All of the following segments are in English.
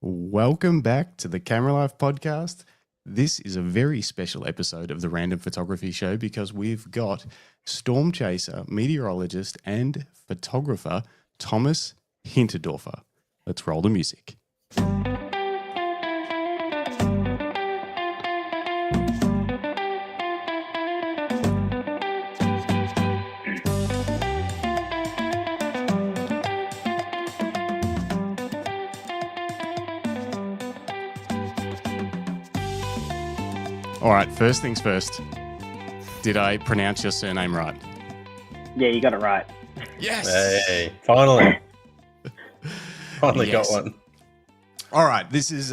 Welcome back to the Camera Life podcast. This is a very special episode of the Random Photography Show because we've got storm chaser, meteorologist, and photographer Thomas Hinterdorfer. Let's roll the music. All right, first things first. Did I pronounce your surname right? Yeah, you got it right. Yes. Hey, finally. Finally Yes. got one. All right, this is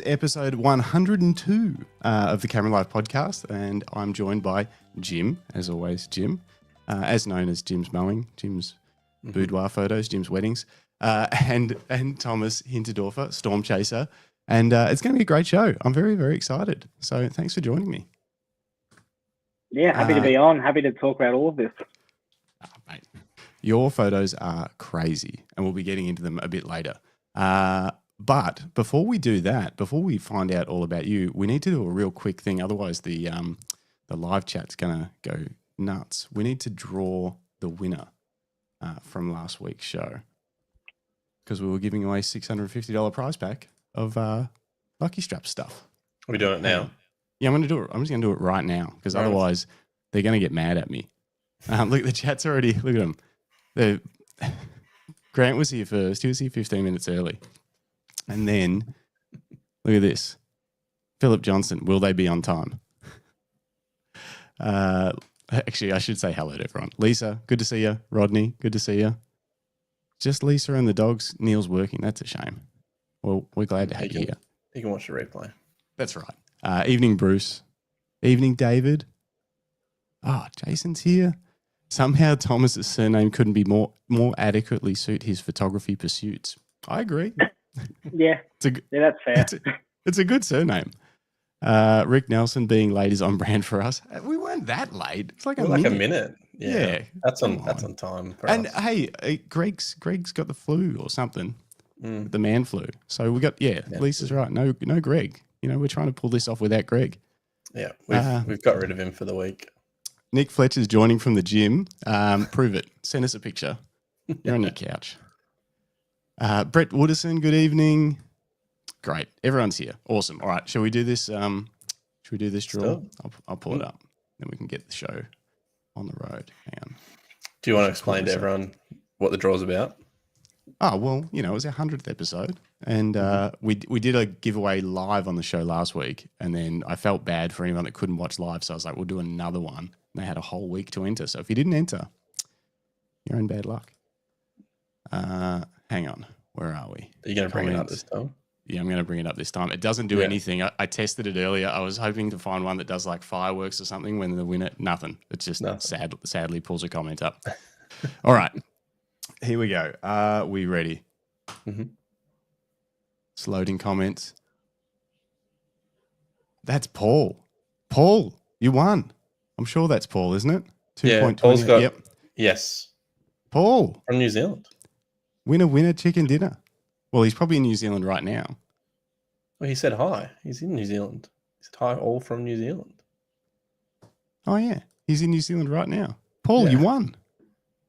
episode 102 of the Camera Life podcast, and I'm joined by Jim, as always, Jim, as known as Jim's Mowing, Jim's Boudoir Photos, Jim's Weddings, and Thomas Hinterdorfer, Storm Chaser. And it's going to be a great show. I'm very, very excited. So thanks for joining me. Yeah, happy to be on. Happy to talk about all of this. Mate, your photos are crazy, and we'll be getting into them a bit later. But before we do that, before we find out all about you, we need to do a real quick thing. Otherwise, the live chat's going to go nuts. We need to draw the winner from last week's show because we were giving away $650 prize pack of Lucky Strap stuff. Are we doing it now? Yeah, I'm going to do it. I'm just going to do it right now because otherwise they're going to get mad at me. Look, the chat's already, look at them. Grant was here first. He was here 15 minutes early. And then, look at this. Philip Johnson, will they be on time? Actually, I should say hello to everyone. Lisa, good to see you. Rodney, good to see you. Just Lisa and the dogs. Neil's working. That's a shame. Well, we're glad to have you here. You can watch the replay. That's right. Evening, Bruce. Evening, David. Jason's here. Somehow Thomas's surname couldn't be more adequately suit his photography pursuits. I agree. Yeah, that's fair. It's a good surname. Rick Nelson being late is on brand for us. We weren't that late. It's like a minute. Yeah. That's on time for us. Hey, Greg's got the flu or something. The man flu. So we got Lisa's right. No Greg. We're trying to pull this off without Greg. Yeah, we've got rid of him for the week. Nick Fletcher's joining from the gym. Prove it. Send us a picture. You're on your couch. Brett Wooderson, good evening. Great. Everyone's here. Awesome. All right. Shall we do this? Should we do this draw? I'll pull it up. Then we can get the show on the road. Hang on. Do you want to explain to everyone what the draw's about? Oh, well, it was our 100th episode. And we did a giveaway live on the show last week. And then I felt bad for anyone that couldn't watch live. So I was like, we'll do another one. And they had a whole week to enter. So if you didn't enter, you're in bad luck. Hang on. Where are we? Are you going to bring it up this time? Yeah, I'm going to bring it up this time. It doesn't do anything. I tested it earlier. I was hoping to find one that does like fireworks or something when the winner, nothing. It's just sadly pulls a comment up. All right. Here we go. Are we ready? Mm-hmm. It's loading comments. That's Paul. Paul, you won. I'm sure that's Paul, isn't it? 2.20. Paul's got, yep. Yes. Paul. From New Zealand. Winner, chicken dinner. Well, he's probably in New Zealand right now. Well, he said hi. He's in New Zealand. He said hi, all from New Zealand. Oh, yeah. He's in New Zealand right now. Paul, you won.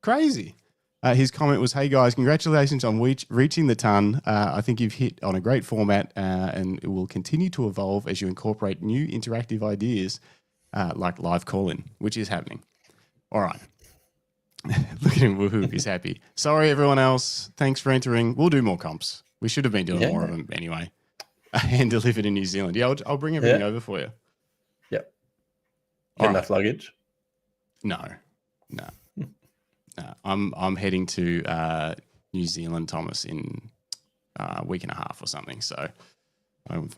Crazy. His comment was, hey, guys, congratulations on reaching the ton. I think you've hit on a great format and it will continue to evolve as you incorporate new interactive ideas like live call-in, which is happening. All right. Look at him. Woohoo. He's happy. Sorry, everyone else. Thanks for entering. We'll do more comps. We should have been doing more of them anyway. And delivered in New Zealand. Yeah, I'll bring everything over for you. Yep. Enough luggage? No. I'm heading to New Zealand, Thomas, in a week and a half or something. So I'm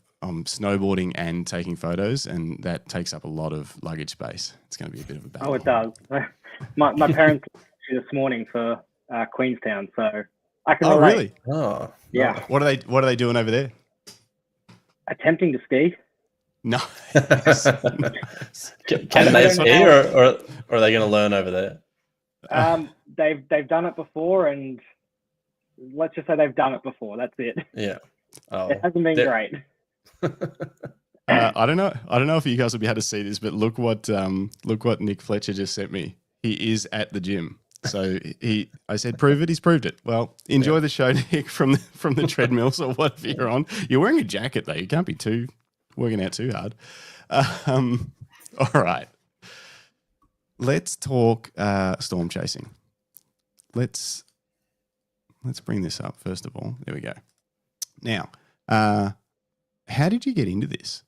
snowboarding and taking photos, and that takes up a lot of luggage space. It's going to be a bit of a battle. Oh, it does. My parents this morning for Queenstown, so I can relate. Really? Oh, yeah. What are they doing over there? Attempting to ski. No. Can they ski, or are they going to learn over there? They've done it before, and let's just say they've done it before. That's it. Yeah. Oh, It hasn't been great. I don't know. I don't know if you guys will be able to see this, but look what Nick Fletcher just sent me. He is at the gym. So I said, prove it. He's proved it. Well, enjoy the show, Nick, from the treadmills or whatever you're on. You're wearing a jacket though. You can't be working out too hard. All right. Let's talk storm chasing. Let's bring this up first of all. There we go. Now, how did you get into this?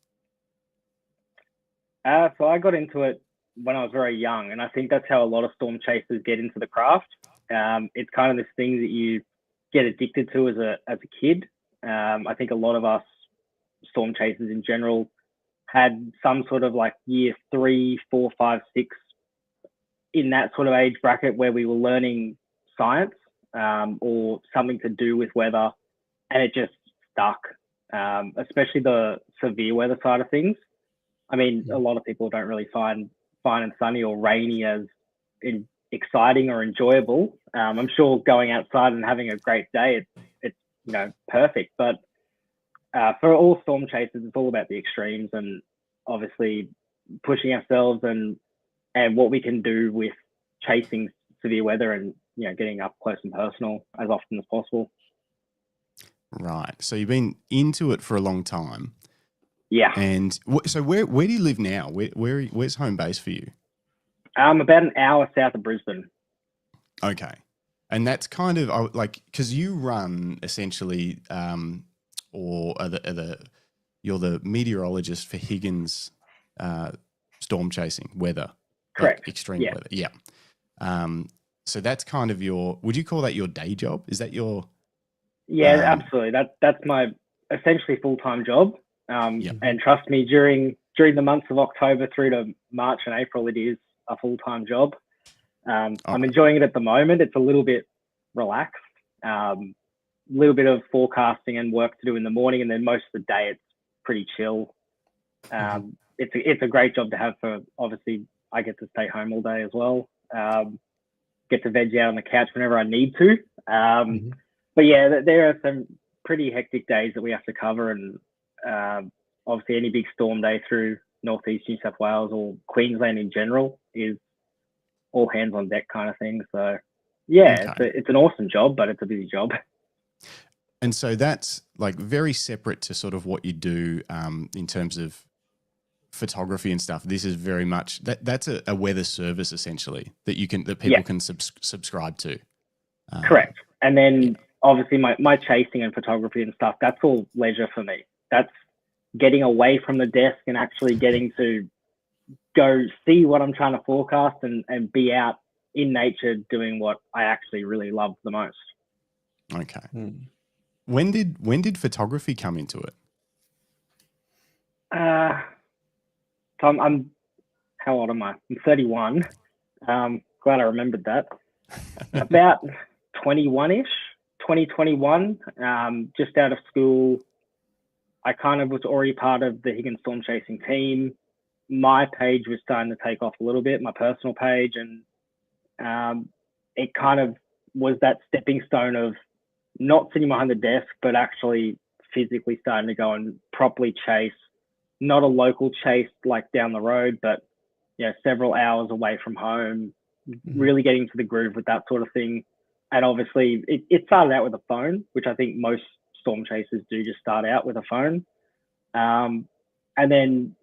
So I got into it when I was very young, and I think that's how a lot of storm chasers get into the craft. It's kind of this thing that you get addicted to as a kid. I think a lot of us storm chasers in general had some sort of like year 3, 4, 5, 6 in that sort of age bracket where we were learning science or something to do with weather, and it just stuck, especially the severe weather side of things. I mean, a lot of people don't really find fine and sunny or rainy as exciting or enjoyable. I'm sure going outside and having a great day, it's perfect. But for all storm chasers, it's all about the extremes and obviously pushing ourselves and what we can do with chasing severe weather and getting up close and personal as often as possible. Right. So you've been into it for a long time. Yeah. And so where do you live now? Where's home base for you? About an hour south of Brisbane. Okay. And that's kind of like, because you run essentially, or you're the meteorologist for Higgins storm chasing weather. Correct. Like extreme weather. Yeah. So that's kind of would you call that your day job? Is that your? Yeah, absolutely. That's my essentially full-time job. And trust me, during the months of October through to March and April, it is a full-time job. I'm enjoying it at the moment. It's a little bit relaxed, little bit of forecasting and work to do in the morning, and then most of the day it's pretty chill. It's a great job to have for, obviously, I get to stay home all day as well. Get to veg out on the couch whenever I need to. But yeah, there are some pretty hectic days that we have to cover, and obviously any big storm day through northeast New South Wales or Queensland in general is all hands on deck kind of thing. So yeah, it's an awesome job, but it's a busy job. And so that's like very separate to sort of what you do in terms of photography and stuff. This is very much that's a weather service essentially that people can subscribe to. Correct. And then obviously my chasing and photography and stuff, that's all leisure for me. That's getting away from the desk and actually getting to go see what I'm trying to forecast and be out in nature doing what I actually really love the most. Okay. When did photography come into it? So I'm how old am I? I'm 31. Glad I remembered that. About 21-ish, 2021, just out of school. I kind of was already part of the Higgins storm chasing team. My page was starting to take off a little bit, my personal page, and it kind of was that stepping stone of not sitting behind the desk, but actually physically starting to go and properly chase, not a local chase like down the road, but several hours away from home, really getting to the groove with that sort of thing. And obviously it started out with a phone, which I think most storm chasers do just start out with a phone. And then,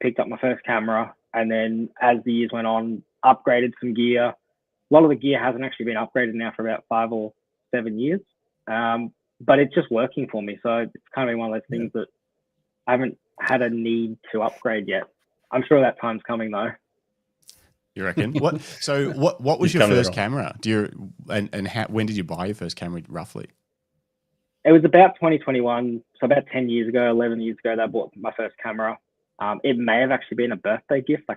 picked up my first camera, and then as the years went on, upgraded some gear. A lot of the gear hasn't actually been upgraded now for about 5 or 7 years. But it's just working for me. So it's kind of been one of those things that I haven't had a need to upgrade yet. I'm sure that time's coming though. You reckon? What was your first camera? When did you buy your first camera roughly? It was about 2021, so about 10 years ago, 11 years ago, that I bought my first camera. It may have actually been a birthday gift. I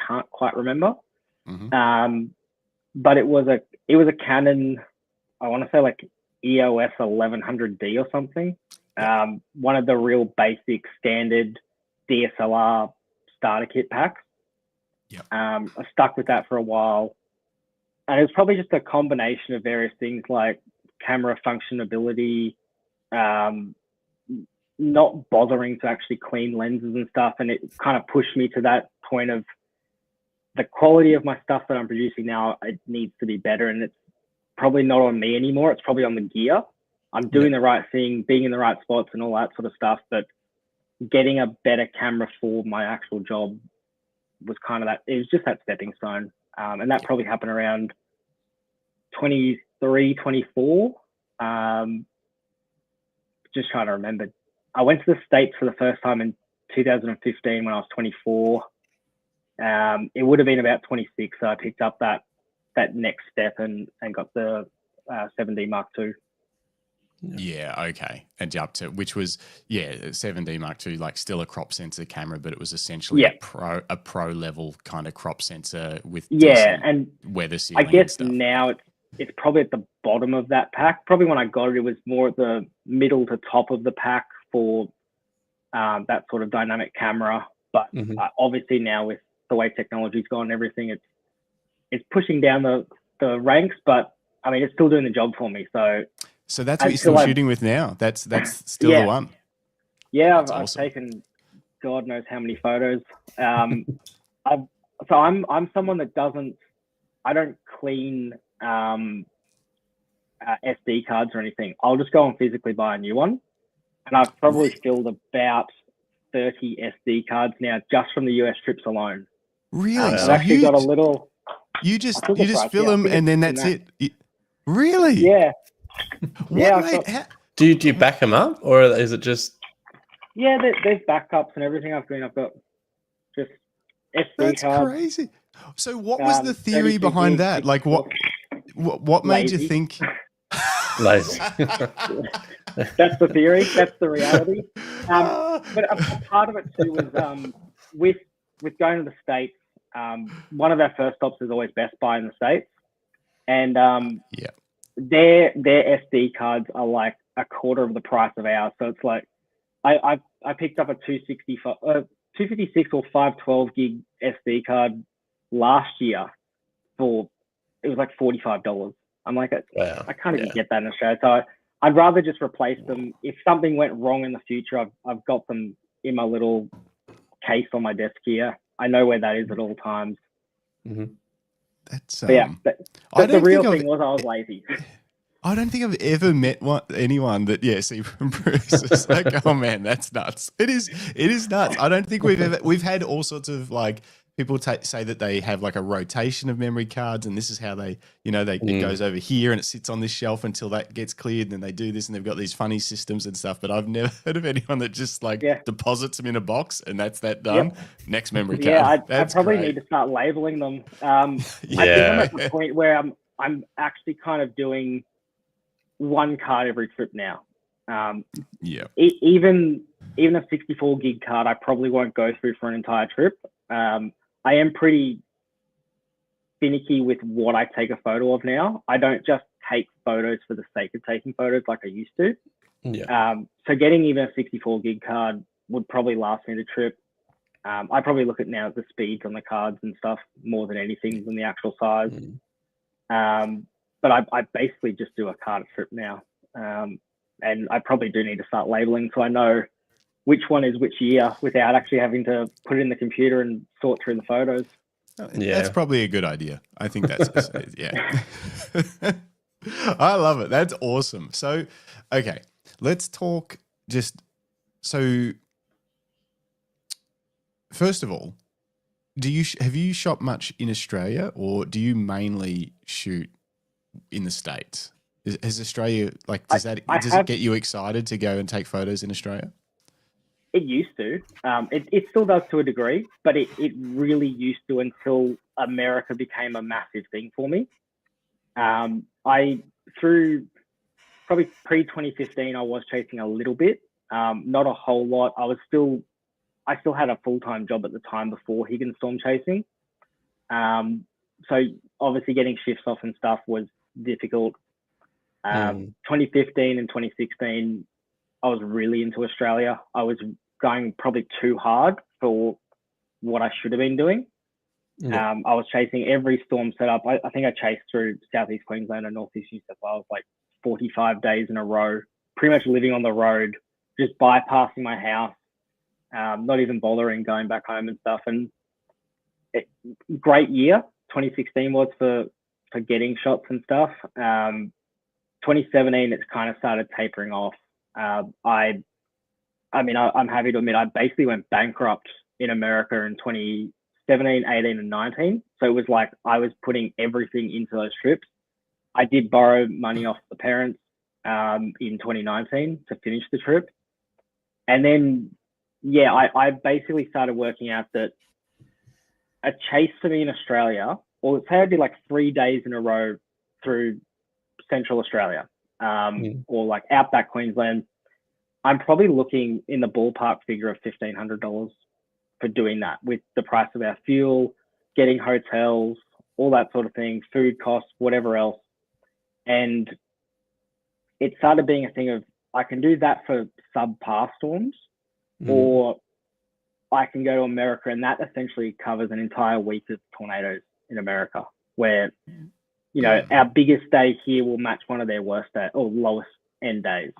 can't quite remember. But it was a Canon, I want to say like EOS 1100D or something. One of the real basic standard DSLR starter kit packs. I stuck with that for a while, and it was probably just a combination of various things like camera functionability, not bothering to actually clean lenses and stuff. And it kind of pushed me to that point of the quality of my stuff that I'm producing now, it needs to be better. And it's probably not on me anymore. It's probably on the gear. I'm doing the right thing, being in the right spots and all that sort of stuff. But getting a better camera for my actual job was kind of that, it was just that stepping stone. And that probably happened around 23, 24. Just trying to remember. I went to the States for the first time in 2015 when I was 24. It would have been about 26. So I picked up that next step and got the 7D Mark II. Yeah, okay. And jumped to, which was, 7D Mark II, like still a crop sensor camera, but it was essentially a pro level kind of crop sensor with and weather sealing. I guess and stuff. now it's probably at the bottom of that pack. Probably when I got it, it was more at the middle to top of the pack for that sort of dynamic camera. But obviously now with the way technology's gone and everything, it's pushing down the ranks, but I mean, it's still doing the job for me. So that's what you're still shooting with now. That's still the one. Yeah, That's I've awesome. taken God knows how many photos. I'm someone that I don't clean SD cards or anything. I'll just go and physically buy a new one. And I've probably filled about 30 SD cards now just from the US trips alone. Really? I've actually got a little. You just fill them and then that's it. Really? Yeah. Do you back them up, or is it just? Yeah, there's backups and everything. I've got just SD That's cards. crazy. So what was the theory behind that? Like what made you think? Lazy. That's the theory. That's the reality. But a part of it too was with going to the States. One of our first stops is always Best Buy in the States, and their SD cards are like a quarter of the price of ours. So it's like I picked up a 256 or 512 gig SD card last year for it was like $45. I'm like, I can't even get that in Australia. So I'd rather just replace them. If something went wrong in the future, I've got them in my little case on my desk here. I know where that is at all times. Mm-hmm. That's the real thing was I was lazy. I don't think I've ever met anyone that see from Bruce. It's like, oh man, that's nuts. It is nuts. I don't think we've had all sorts of like people say that they have like a rotation of memory cards, and this is how they it goes over here and it sits on this shelf until that gets cleared, and then they do this, and they've got these funny systems and stuff. But I've never heard of anyone that just deposits them in a box and that's that done. Yep. Next memory card. Yeah, I probably need to start labeling them. I think I'm at the point where I'm actually kind of doing one card every trip now. Even a 64 gig card, I probably won't go through for an entire trip. I am pretty finicky with what I take a photo of now. I don't just take photos for the sake of taking photos like I used to. Yeah. So getting even a 64 gig card would probably last me the trip. I probably look at now at the speeds on the cards and stuff more than anything than the actual size. But I basically just do a card trip now. And I probably do need to start labeling so I know which one is which year without actually having to put it in the computer and sort through the photos. That's probably a good idea. I think that's, I love it. That's awesome. So, okay, let's talk so first of all, have you shot much in Australia, or do you mainly shoot in the States? Is Australia does it get you excited to go and take photos in Australia? It used to. It still does to a degree, but it really used to until America became a massive thing for me. Through probably pre-2015, I was chasing a little bit, not a whole lot. I still had a full-time job at the time before Higgins storm chasing. So obviously getting shifts off and stuff was difficult. 2015 and 2016, I was really into Australia. I was going probably too hard for what I should have been doing. I was chasing every storm setup. I think I chased through Southeast Queensland and Northeast New South Wales like 45 days in a row, pretty much living on the road, just bypassing my house, not even bothering going back home and stuff. And great year, 2016 was for getting shots and stuff. 2017, it's kind of started tapering off. I'm happy to admit I basically went bankrupt in America in 2017, 18, and 19. So it was like I was putting everything into those trips. I did borrow money off the parents in 2019 to finish the trip. And then, I basically started working out that a chase for me in Australia, or say I did like 3 days in a row through Central Australia, or like outback Queensland, I'm probably looking in the ballpark figure of $1,500 for doing that, with the price of our fuel, getting hotels, all that sort of thing, food costs, whatever else. And it started being a thing of, I can do that for subpar storms, or I can go to America, and that essentially covers an entire week of tornadoes in America, where, you know, our biggest day here will match one of their worst day or lowest end days.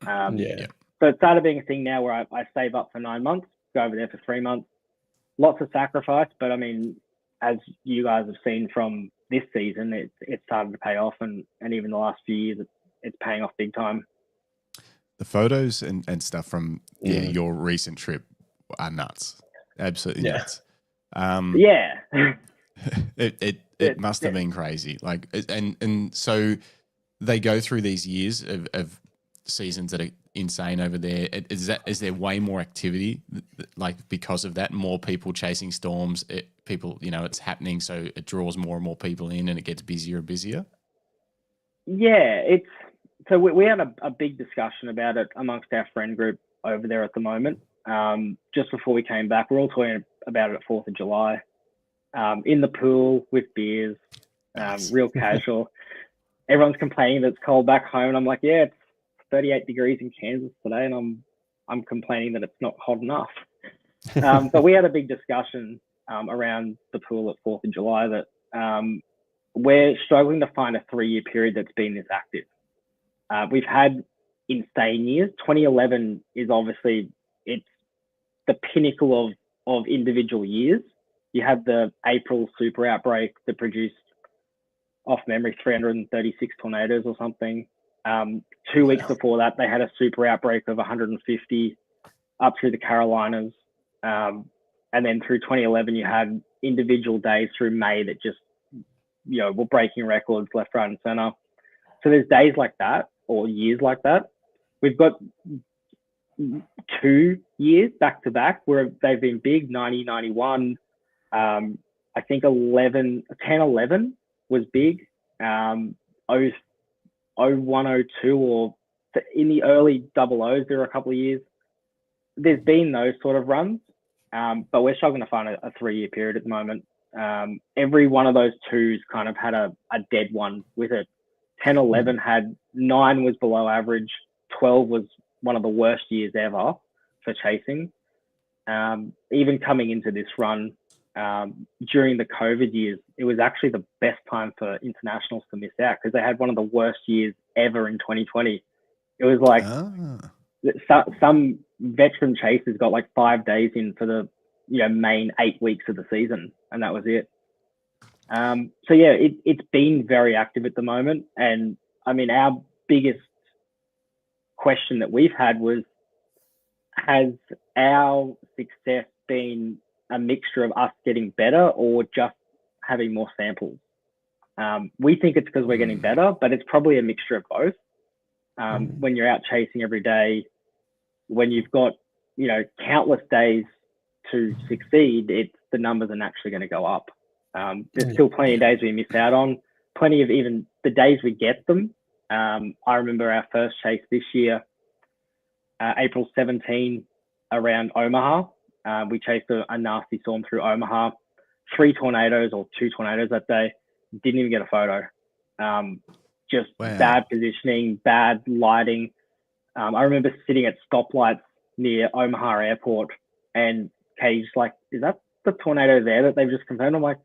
So it started being a thing now where I save up for 9 months, go over there for 3 months. Lots of sacrifice, but I mean, as you guys have seen from this season, it started to pay off, and even the last few years, it's paying off big time. The photos and stuff from your recent trip are nuts, absolutely nuts. It must have been crazy. Like, and so they go through these years of seasons that are insane over there. Is there way more activity, like, because of that? More people chasing storms, people, you know, it's happening, so it draws more and more people in, and it gets busier and busier. So we had a big discussion about it amongst our friend group over there at the moment. Just before we came back, we're all talking about it at 4th of July, in the pool with beers, real casual. Everyone's complaining that it's cold back home, and I'm like, yeah, it's 38 degrees in Kansas today, and I'm complaining that it's not hot enough. But we had a big discussion around the pool at 4th of July that we're struggling to find a 3-year period that's been this active. We've had insane years. 2011 is obviously, it's the pinnacle of individual years. You had the April super outbreak that produced, off memory, 336 tornadoes or something. 2 weeks before that, they had a super outbreak of 150 up through the Carolinas. And then through 2011, you had individual days through May that just, you know, were breaking records left, right, and center. So there's days like that, or years like that. We've got 2 years back to back where they've been big. 90, 91. I think 10, 11 was big. 01, 02, or in the early double O's, there were a couple of years. There's been those sort of runs, but we're struggling to find a 3-year period at the moment. Every one of those twos kind of had a dead one with it. 10, 11 had 9 was below average. 12 was one of the worst years ever for chasing. Even coming into this run, during the COVID years, it was actually the best time for internationals to miss out, because they had one of the worst years ever in 2020. It was like some veteran chasers got like 5 days in for the main 8 weeks of the season, and that was it. So yeah, it's been very active at the moment. And I mean, our biggest question that we've had was, has our success been a mixture of us getting better or just having more samples? We think it's because we're getting better, but it's probably a mixture of both. When you're out chasing every day, when you've got, countless days to succeed, the numbers are naturally going to go up. There's still plenty of days we miss out on, plenty of even the days we get them. I remember our first chase this year, April 17, around Omaha. We chased a nasty storm through Omaha, 3 tornadoes or 2 tornadoes that day. Didn't even get a photo. Bad positioning, bad lighting. I remember sitting at stoplights near Omaha Airport, and Kay's like, "Is that the tornado there that they've just confirmed?" I'm like,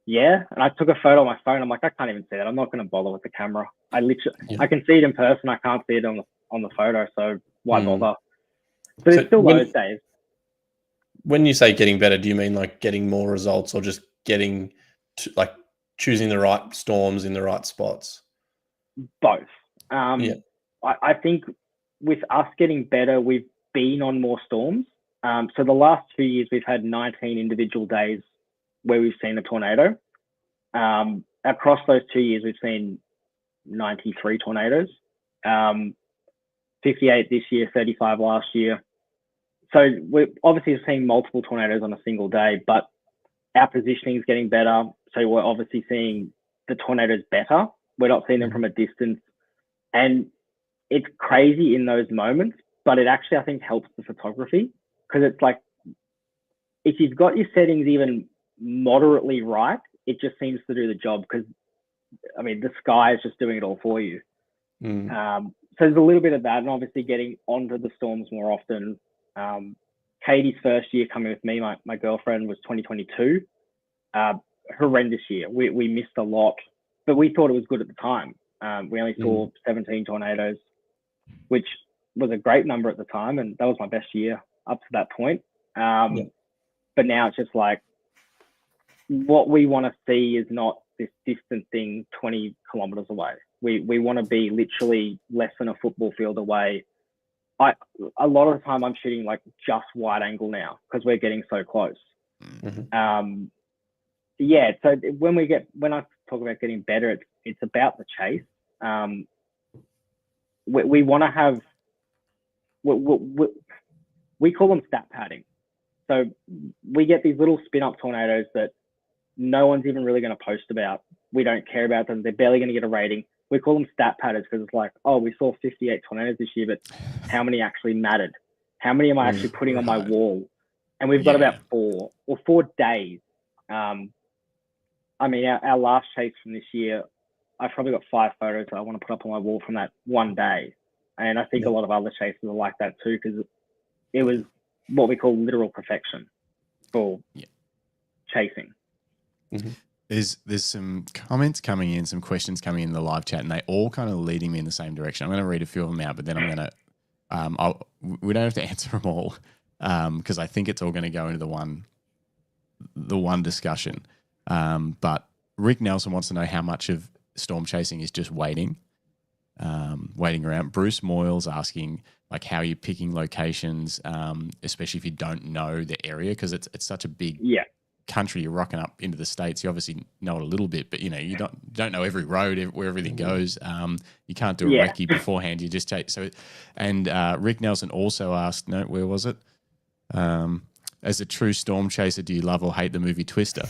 "Yeah." And I took a photo on my phone. I'm like, "I can't even see that. I'm not going to bother with the camera. I can see it in person. I can't see it on the photo. So why bother?" So there's So still those days. When you say getting better, do you mean like getting more results or just getting to, like choosing the right storms in the right spots? Both. Yeah. I think with us getting better, we've been on more storms. So the last 2 years, we've had 19 individual days where we've seen a tornado. Across those 2 years, we've seen 93 tornadoes, 58 this year, 35 last year. So we're obviously seeing multiple tornadoes on a single day, but our positioning is getting better. So we're obviously seeing the tornadoes better. We're not seeing them from a distance. And it's crazy in those moments, but it actually, I think, helps the photography, because it's like, if you've got your settings even moderately right, it just seems to do the job, because, I mean, the sky is just doing it all for you. So there's a little bit of that, and obviously getting onto the storms more often. Katie's first year coming with me, my girlfriend, was 2022. Horrendous year. We missed a lot, but we thought it was good at the time. We only saw 17 tornadoes, which was a great number at the time, and that was my best year up to that point. But now it's just like, what we want to see is not this distant thing 20 kilometers away. We want to be literally less than a football field away. A lot of the time I'm shooting like just wide angle now, because we're getting so close. So when I talk about getting better, it's about the chase. We want to have, we call them stat padding. So we get these little spin-up tornadoes that no one's even really going to post about. We don't care about them. They're barely going to get a rating. We call them stat padders, because it's like, oh, we saw 58 tornadoes this year, but how many actually mattered? How many am I actually putting on my wall? And we've got about 4 days. I mean, our last chase from this year, I've probably got 5 photos that I want to put up on my wall from that one day. And I think a lot of other chases are like that too, because it was what we call literal perfection for chasing. There's some comments coming in, some questions coming in the live chat, and they all kind of leading me in the same direction. I'm going to read a few of them out, but then I'm going to we don't have to answer them all, because I think it's all going to go into the one discussion. But Rick Nelson wants to know how much of storm chasing is just waiting around. Bruce Moyle's asking like how you're picking locations, especially if you don't know the area, because it's such a big country. You're rocking up into the States. You obviously know it a little bit, but you don't know every road where everything goes. You can't do a recce beforehand. You just take and Rick Nelson also asked, where was it? As a true storm chaser, do you love or hate the movie Twister?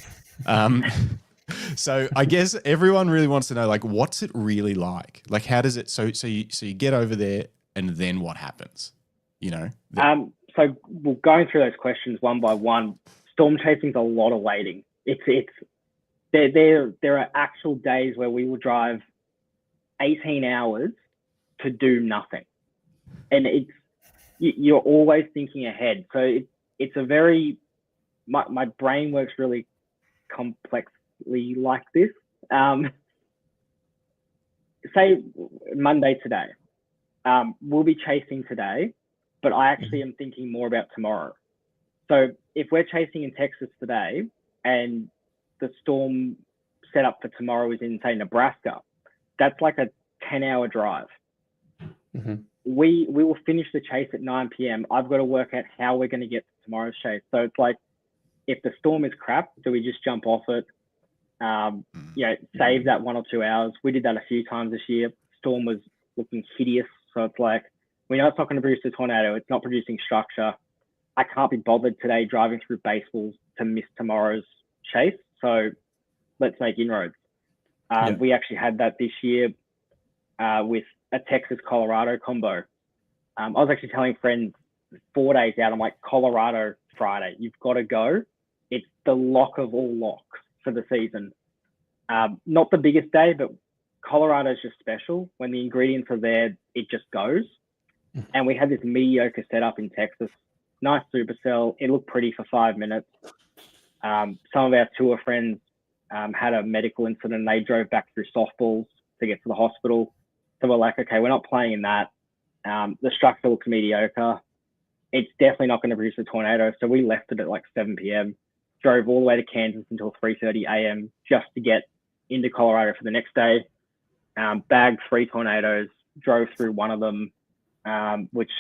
So I guess everyone really wants to know, like, what's it really like? Like, how does it? So you get over there, and then what happens? So we're going through those questions one by one. Storm chasing is a lot of waiting. There are actual days where we will drive 18 hours to do nothing, and you're always thinking ahead. So it's a very my brain works really complexly like this. Say Monday today, we'll be chasing today, but I actually am thinking more about tomorrow. So if we're chasing in Texas today and the storm set up for tomorrow is in, say, Nebraska, that's like a 10-hour drive. We will finish the chase at 9 p.m. I've got to work out how we're going to get to tomorrow's chase. So it's like, if the storm is crap, do we just jump off it? Save that 1 or 2 hours. We did that a few times this year. Storm was looking hideous. So it's like, we know it's not going to produce a tornado. It's not producing structure. I can't be bothered today driving through baseballs to miss tomorrow's chase. So let's make inroads. We actually had that this year with a Texas-Colorado combo. I was actually telling friends 4 days out, I'm like, Colorado Friday, you've got to go. It's the lock of all locks for the season. Not the biggest day, but Colorado is just special. When the ingredients are there, it just goes. And we had this mediocre setup in Texas. Nice supercell. It looked pretty for 5 minutes. Some of our tour friends had a medical incident. They drove back through softballs to get to the hospital. So we're like, okay, we're not playing in that. The structure looks mediocre. it's definitely not going to produce a tornado. So we left it at like 7 p.m., drove all the way to Kansas until 3:30 a.m. just to get into Colorado for the next day. Bagged 3 tornadoes, drove through one of them, which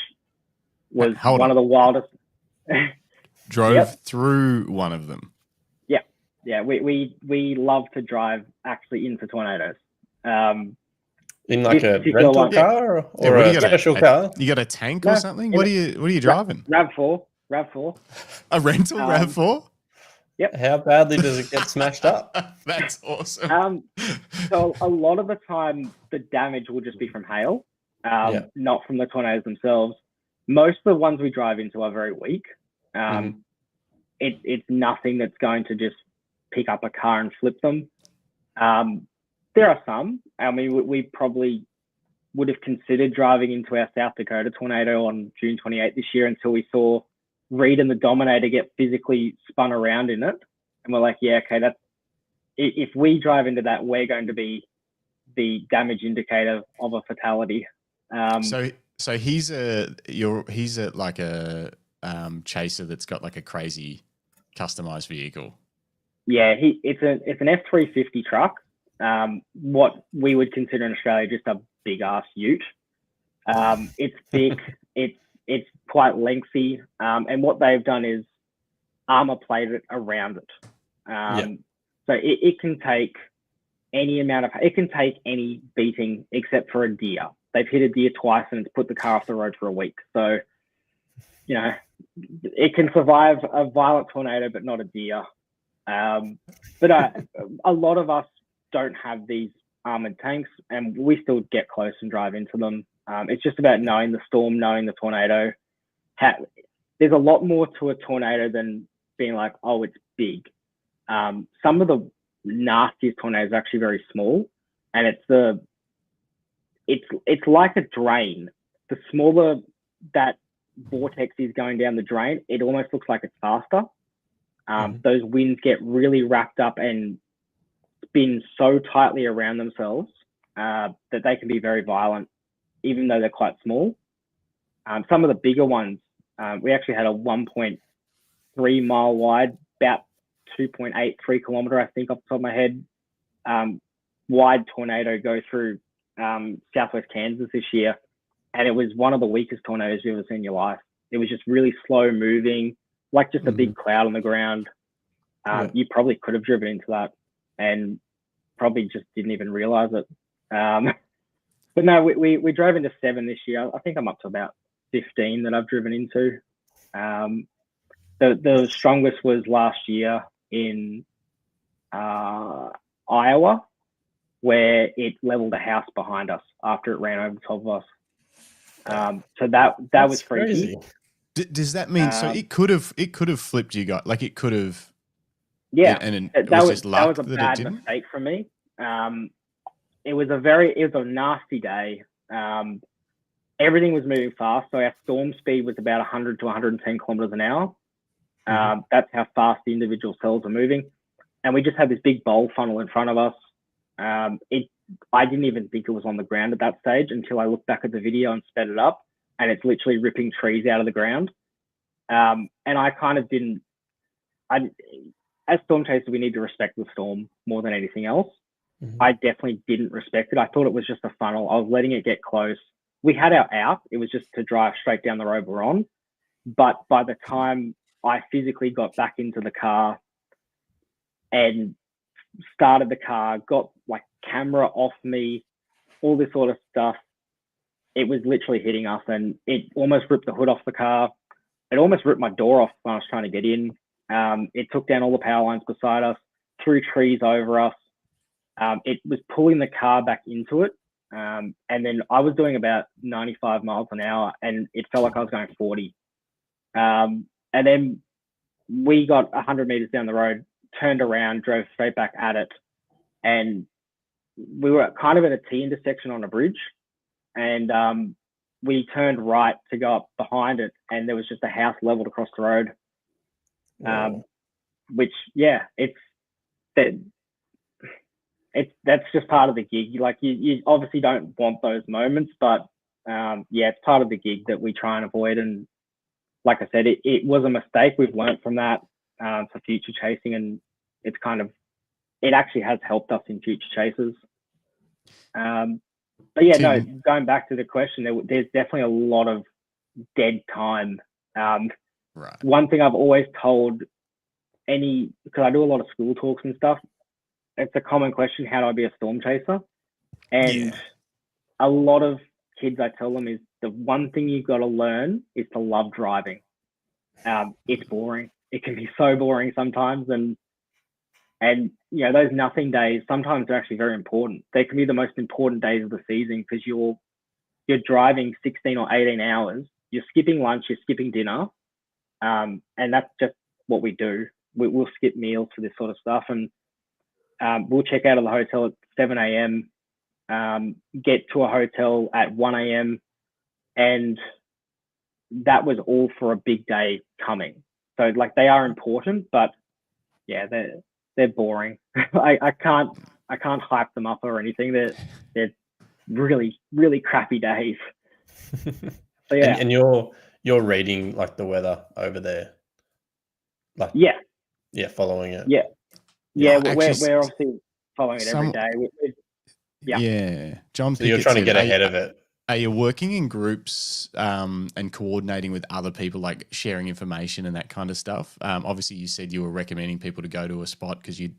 was one of the wildest. Drove through one of them. Yeah, we love to drive actually into tornadoes. In like a rental car or a special car? You got a tank or something? What are you driving? RAV4. A rental RAV4? Yep. How badly does it get smashed up? That's awesome. So a lot of the time, the damage will just be from hail, not from the tornadoes themselves. Most of the ones we drive into are very weak. It's nothing that's going to just pick up a car and flip them. There are some. I mean, we probably would have considered driving into our South Dakota tornado on June 28th this year until we saw Reed and the Dominator get physically spun around in it. And we're like, yeah, okay, if we drive into that, we're going to be the damage indicator of a fatality. So he's like a chaser that's got like a crazy customized vehicle. Yeah, it's an F350 truck. What we would consider in Australia just a big ass ute. It's thick. It's quite lengthy. And what they've done is armor plated around it. So it can take it can take any beating except for a deer. They've hit a deer twice and it's put the car off the road for a week. So, it can survive a violent tornado, but not a deer. But a lot of us don't have these armored tanks, and we still get close and drive into them. It's just about knowing the storm, knowing the tornado. There's a lot more to a tornado than being like, oh, it's big. Some of the nastiest tornadoes are actually very small, and it's like a drain. The smaller that vortex is going down the drain, it almost looks like it's faster. Those winds get really wrapped up and spin so tightly around themselves that they can be very violent, even though they're quite small. Some of the bigger ones, we actually had a 1.3 mile wide, about 2.83 kilometer, I think, off the top of my head, wide tornado go through southwest Kansas this year. And it was one of the weakest tornadoes you've ever seen in your life. It was just really slow moving, like just a big cloud on the ground. You probably could have driven into that and probably just didn't even realize it. But no, we drove into 7 this year. I think I'm up to about 15 that I've driven into. The strongest was last year in Iowa, where it leveled a house behind us after it ran over the top of us. So that was freaky. Does that mean so it could have flipped you guys? Like it could have. Yeah, and it was just luck that was a that bad it didn't? mistake from me. It was a nasty day. Everything was moving fast, so our storm speed was about 100 to 110 kilometers an hour. That's how fast the individual cells are moving, and we just had this big bowl funnel in front of us. I didn't even think it was on the ground at that stage until I looked back at the video and sped it up, and it's literally ripping trees out of the ground. And I kind of didn't. As storm chasers, we need to respect the storm more than anything else. I definitely didn't respect it. I thought it was just a funnel. I was letting it get close. We had our out. It was just to drive straight down the road we're on. But by the time I physically got back into the car and started the car, got like camera off me, all this sort of stuff, it was literally hitting us, and it almost ripped the hood off the car. It almost ripped my door off when I was trying to get in. It took down all the power lines beside us, threw trees over us. It was pulling the car back into it. And then I was doing about 95 miles an hour, and it felt like I was going 40. And then we got 100 meters down the road, turned around, drove straight back at it. And we were kind of at a T intersection on a bridge. And we turned right to go up behind it, and there was just a house leveled across the road. Which, yeah, that's just part of the gig. Like you obviously don't want those moments, but yeah, it's part of the gig that we try and avoid. And like I said, it was a mistake. We've learned from that for future chasing, and it's it actually has helped us in future chases. But yeah, no, going back to the question, there's definitely a lot of dead time. Right. One thing I've always told because I do a lot of school talks and stuff, it's a common question, how do I be a storm chaser? And a lot of kids, I tell them, is the one thing you've got to learn is to love driving. It's boring. It can be so boring sometimes. And you know, those nothing days, sometimes they're actually very important. They can be the most important days of the season because you're driving 16 or 18 hours. You're skipping lunch, you're skipping dinner. And that's just what we do. We'll skip meals for this sort of stuff. And we'll check out of the hotel at 7 a.m., get to a hotel at 1 a.m. And that was all for a big day coming. So like they are important, but yeah, they're boring. I can't hype them up or anything. They're really, really crappy days. So yeah. And you're reading like the weather over there. Like yeah, following it. Yeah, we're obviously following it every day. Yeah. John, so you're trying to get ahead of it. Are you working in groups and coordinating with other people, like sharing information and that kind of stuff? Obviously, you said you were recommending people to go to a spot because you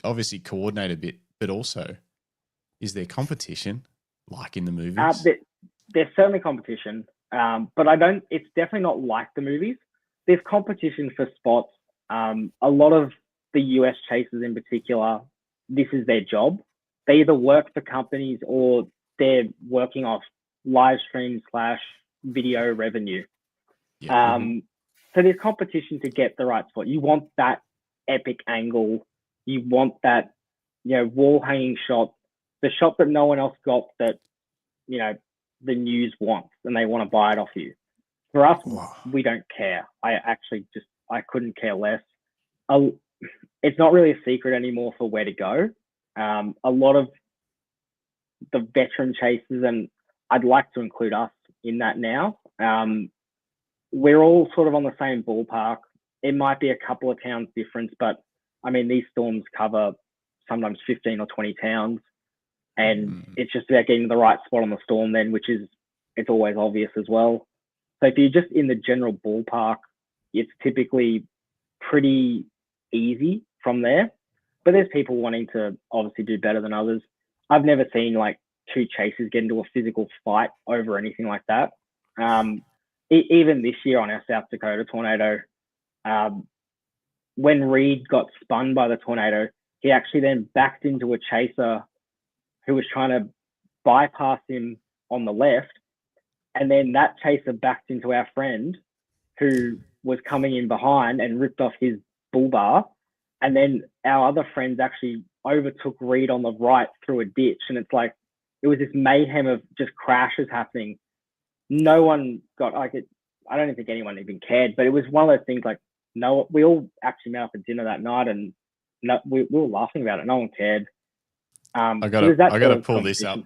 obviously coordinate a bit, but also, is there competition like in the movies? There's certainly competition, but it's definitely not like the movies. There's competition for spots. A lot of the US chasers in particular, this is their job. They either work for companies or they're working off live stream / video revenue. Yeah. So there's competition to get the right spot. You want that epic angle. You want that, you know, wall hanging shot, the shot that no one else got that, you know, the news wants and they want to buy it off you. For us, we don't care. I couldn't care less. It's not really a secret anymore for where to go. A lot of the veteran chasers, and I'd like to include us in that now. We're all sort of on the same ballpark. It might be a couple of towns difference, but I mean, these storms cover sometimes 15 or 20 towns, and it's just about getting the right spot on the storm then, it's always obvious as well. So if you're just in the general ballpark, it's typically pretty easy from there. But there's people wanting to obviously do better than others. I've never seen like two chasers get into a physical fight over anything like that. Even this year on our South Dakota tornado, when Reed got spun by the tornado, he actually then backed into a chaser who was trying to bypass him on the left. And then that chaser backed into our friend who was coming in behind and ripped off his bull bar. And then our other friends actually overtook Reed on the right through a ditch. And it's like, it was this mayhem of just crashes happening. No one got like it. I don't think anyone even cared, but it was one of those things like, no, we all actually met up at dinner that night and we were laughing about it. No one cared. I got to pull this up.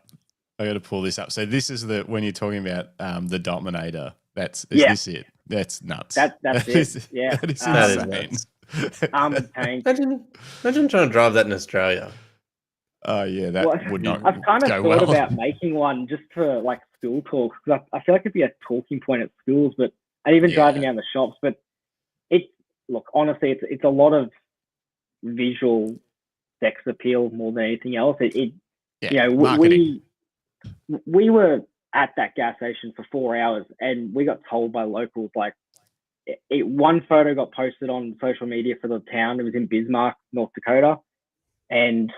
I got to pull this up. So this is when you're talking about the Dominator. Is this it? That's nuts. That's it. Yeah. That is insane. Armored tank. Imagine trying to drive that in Australia. Oh yeah, would not. I've kind of go thought well. about making one just for like school talks because I feel like it'd be a talking point at schools, but and even driving out in the shops. But honestly, it's a lot of visual sex appeal more than anything else. Marketing. We were at that gas station for 4 hours, and we got told by locals like one photo got posted on social media for the town. It was in Bismarck, North Dakota, and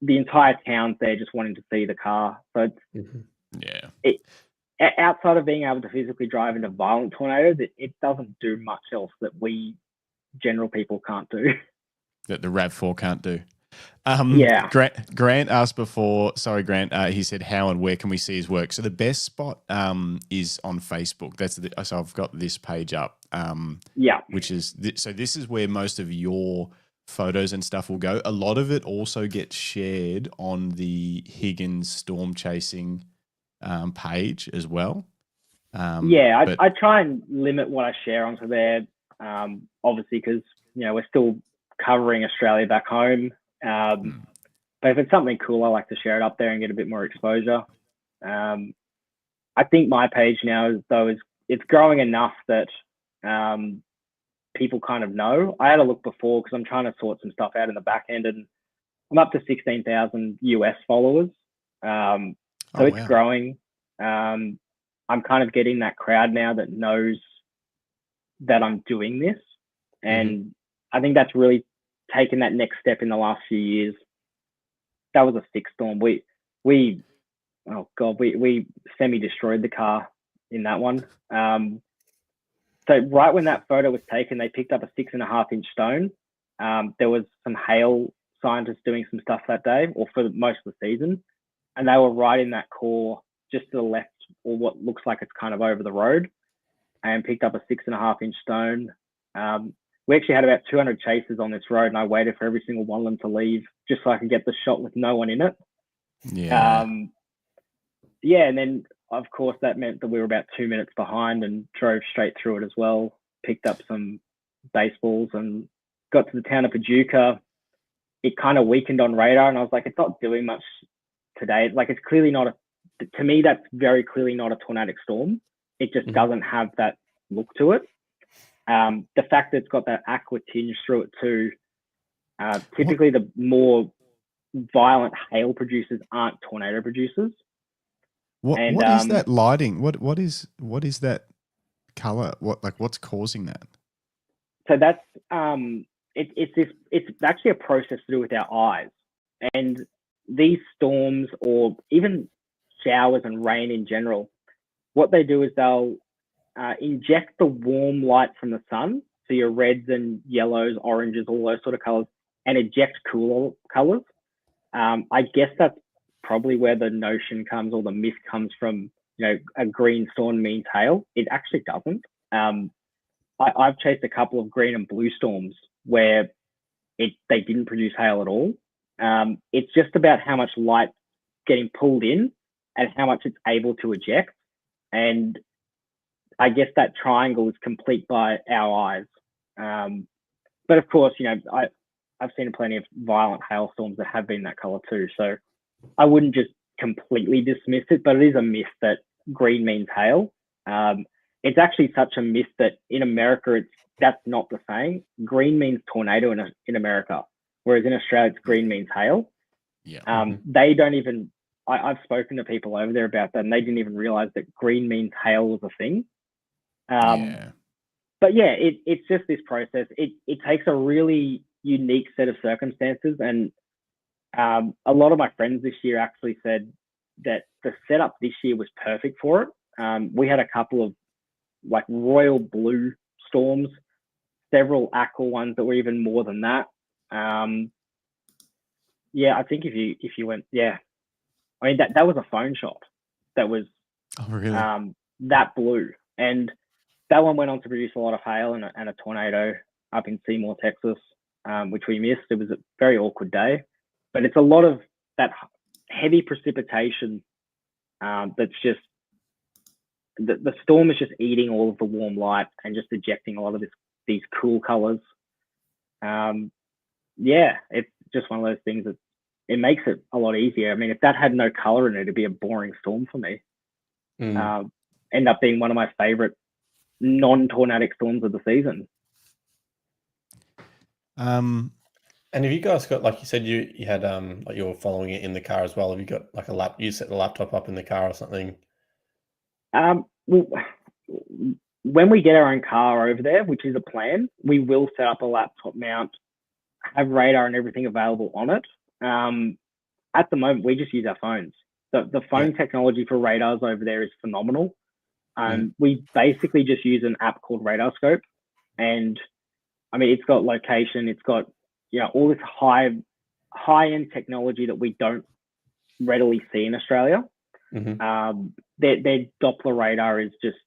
the entire town's there just wanting to see the car. So outside of being able to physically drive into violent tornadoes, it doesn't do much else that we general people can't do. That the RAV4 can't do. Grant asked before. Sorry, Grant. He said, "How and where can we see his work?" So the best spot is on Facebook. So I've got this page up. Which is so. This is where most of your photos and stuff will go. A lot of it also gets shared on the Higgins storm chasing page as well. But I try and limit what I share onto there, obviously, because we're still covering Australia back home. But if it's something cool, I like to share it up there and get a bit more exposure. I think my page now, though, it's growing enough that people kind of know. I had a look before because I'm trying to sort some stuff out in the back end, and I'm up to 16,000 US followers. So it's wow. growing. I'm kind of getting that crowd now that knows that I'm doing this. And I think that's really taken that next step in the last few years. That was a stick storm. We semi-destroyed the car in that one. So right when that photo was taken, they picked up a 6.5-inch stone. There was some hail scientists doing some stuff that day, or for most of the season, and they were right in that core, just to the left, or what looks like it's kind of over the road, and picked up a 6.5-inch stone. We actually had about 200 chasers on this road, and I waited for every single one of them to leave just so I could get the shot with no one in it. Yeah. And then of course that meant that we were about 2 minutes behind and drove straight through it as well. Picked up some baseballs and got to the town of Paducah. It kind of weakened on radar, and I was like, it's not doing much today. Like, it's clearly not to me, that's very clearly not a tornadic storm. It just doesn't have that look to it. The fact that it's got that aqua tinge through it too. Typically, the more violent hail producers aren't tornado producers. What is that lighting? What is that color? What's causing that? So that's it's actually a process to do with our eyes. And these storms, or even showers and rain in general, what they do is they'll inject the warm light from the sun, so your reds and yellows, oranges, all those sort of colors, and eject cooler colors. I guess that's probably where the notion comes, or the myth comes from, a green storm means hail. It actually doesn't. I've chased a couple of green and blue storms where they didn't produce hail at all. It's just about how much light getting pulled in and how much it's able to eject. And I guess that triangle is complete by our eyes. But of course, I've seen plenty of violent hailstorms that have been that color too. So I wouldn't just completely dismiss it, but it is a myth that green means hail. It's actually such a myth that in America, that's not the same. Green means tornado in America, whereas in Australia, it's green means hail. Yeah. They don't even, I've spoken to people over there about that, and they didn't even realize that green means hail was a thing. But yeah, it's just this process. It takes a really unique set of circumstances, and a lot of my friends this year actually said that the setup this year was perfect for it. We had a couple of royal blue storms, several aqua ones that were even more than that. I think if you went, I mean that was a phone shot that was that blue, and that one went on to produce a lot of hail and a tornado up in Seymour, Texas, which we missed. It was a very awkward day, but it's a lot of that heavy precipitation that's just the storm is just eating all of the warm light and just ejecting a lot of these cool colors. It's just one of those things that it makes it a lot easier. I mean, if that had no color in it, it'd be a boring storm for me. End up being one of my favorite non-tornadic storms of the season. And have you guys got, like you said, you had you were following it in the car as well? Have you got you set the laptop up in the car or something? Well, when we get our own car over there, which is a plan, we will set up a laptop mount, have radar and everything available on it. At the moment, we just use our phones. The phone technology for radars over there is phenomenal. We basically just use an app called Radar Scope, and I mean, it's got location, it's got all this high-end technology that we don't readily see in Australia. Their Doppler radar is just,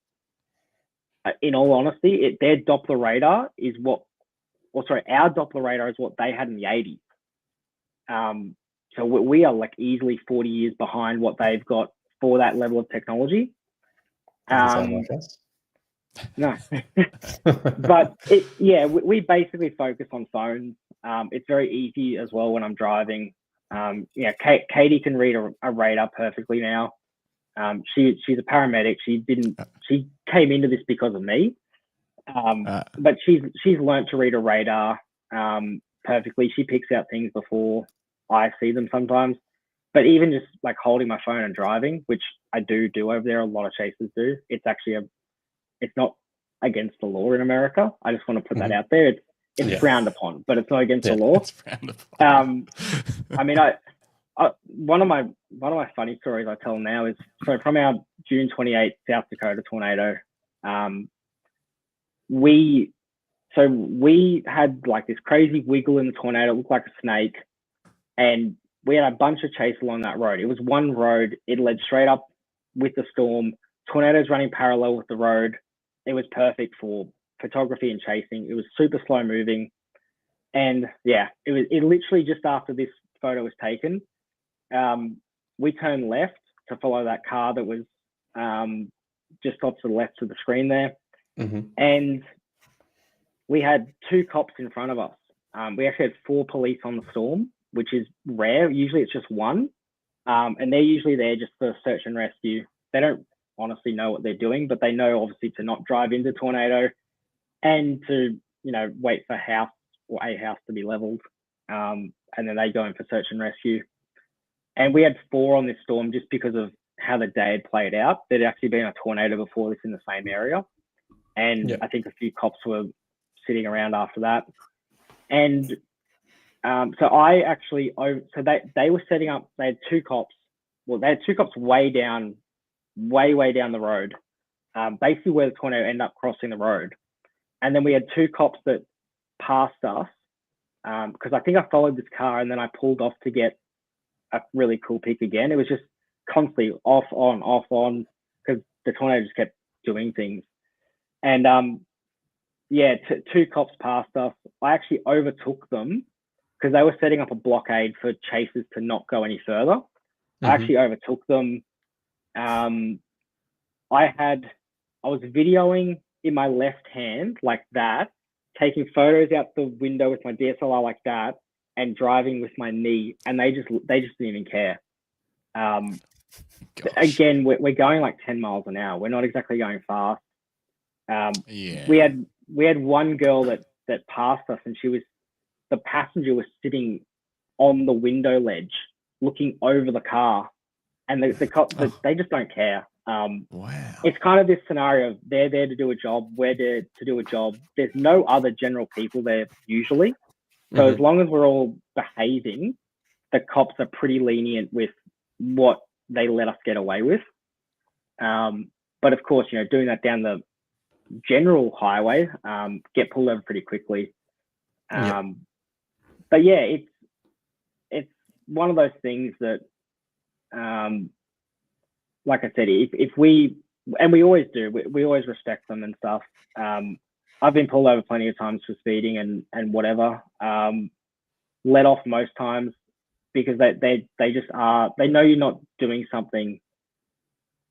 in all honesty, their Doppler radar is our Doppler radar is what they had in the 80s. So we are easily 40 years behind what they've got for that level of technology. Doesn't sound like us. No, but we basically focus on phones. It's very easy as well when I'm driving. Katie can read a radar perfectly now. She's a paramedic. She came into this because of me. But she's learned to read a radar perfectly. She picks out things before I see them sometimes. But even just like holding my phone and driving, which I do over there, a lot of chasers do. It's actually it's not against the law in America. I just want to put that out there. It's frowned upon, but it's not against the law. It's frowned upon. I mean, one of my funny stories I tell now is from our June 28th South Dakota tornado. We had like this crazy wiggle in the tornado. It looked like a snake, and we had a bunch of chase along that road. It was one road. It led straight up with the storm. Tornadoes running parallel with the road. It was perfect for photography and chasing. It was super slow moving. And it literally just after this photo was taken, we turned left to follow that car that was just off to the left of the screen there. Mm-hmm. And we had 2 cops in front of us. We actually had 4 police on the storm, which is rare. Usually it's just 1. And they're usually there just for search and rescue. They don't honestly know what they're doing, but they know obviously to not drive into tornado and to, wait for a house to be leveled. And then they go in for search and rescue. And we had 4 on this storm just because of how the day had played out. There'd actually been a tornado before this in the same area. And I think a few cops were sitting around after that. And so they were setting up, they had 2 cops. Well, they had 2 cops way down the road, basically where the tornado ended up crossing the road. And then we had 2 cops that passed us because I think I followed this car and then I pulled off to get a really cool pic again. It was just constantly off, on, because the tornado just kept doing things. And 2 cops passed us. I actually overtook them because they were setting up a blockade for chasers to not go any further. Mm-hmm. I actually overtook them. I was videoing in my left hand like that, taking photos out the window with my DSLR like that, and driving with my knee, and they just didn't even care. Again, we're going like 10 miles an hour. We're not exactly going fast. We had one girl that passed us, and the passenger was sitting on the window ledge looking over the car, and the cops they just don't care. Wow. It's kind of this scenario of they're there to do a job, we're there to do a job. There's no other general people there usually. So as long as we're all behaving, the cops are pretty lenient with what they let us get away with. But of course, doing that down the general highway, get pulled over pretty quickly. But it's one of those things that, like I said, if we always do, we always respect them and stuff. I've been pulled over plenty of times for speeding and whatever. Let off most times because they just are. They know you're not doing something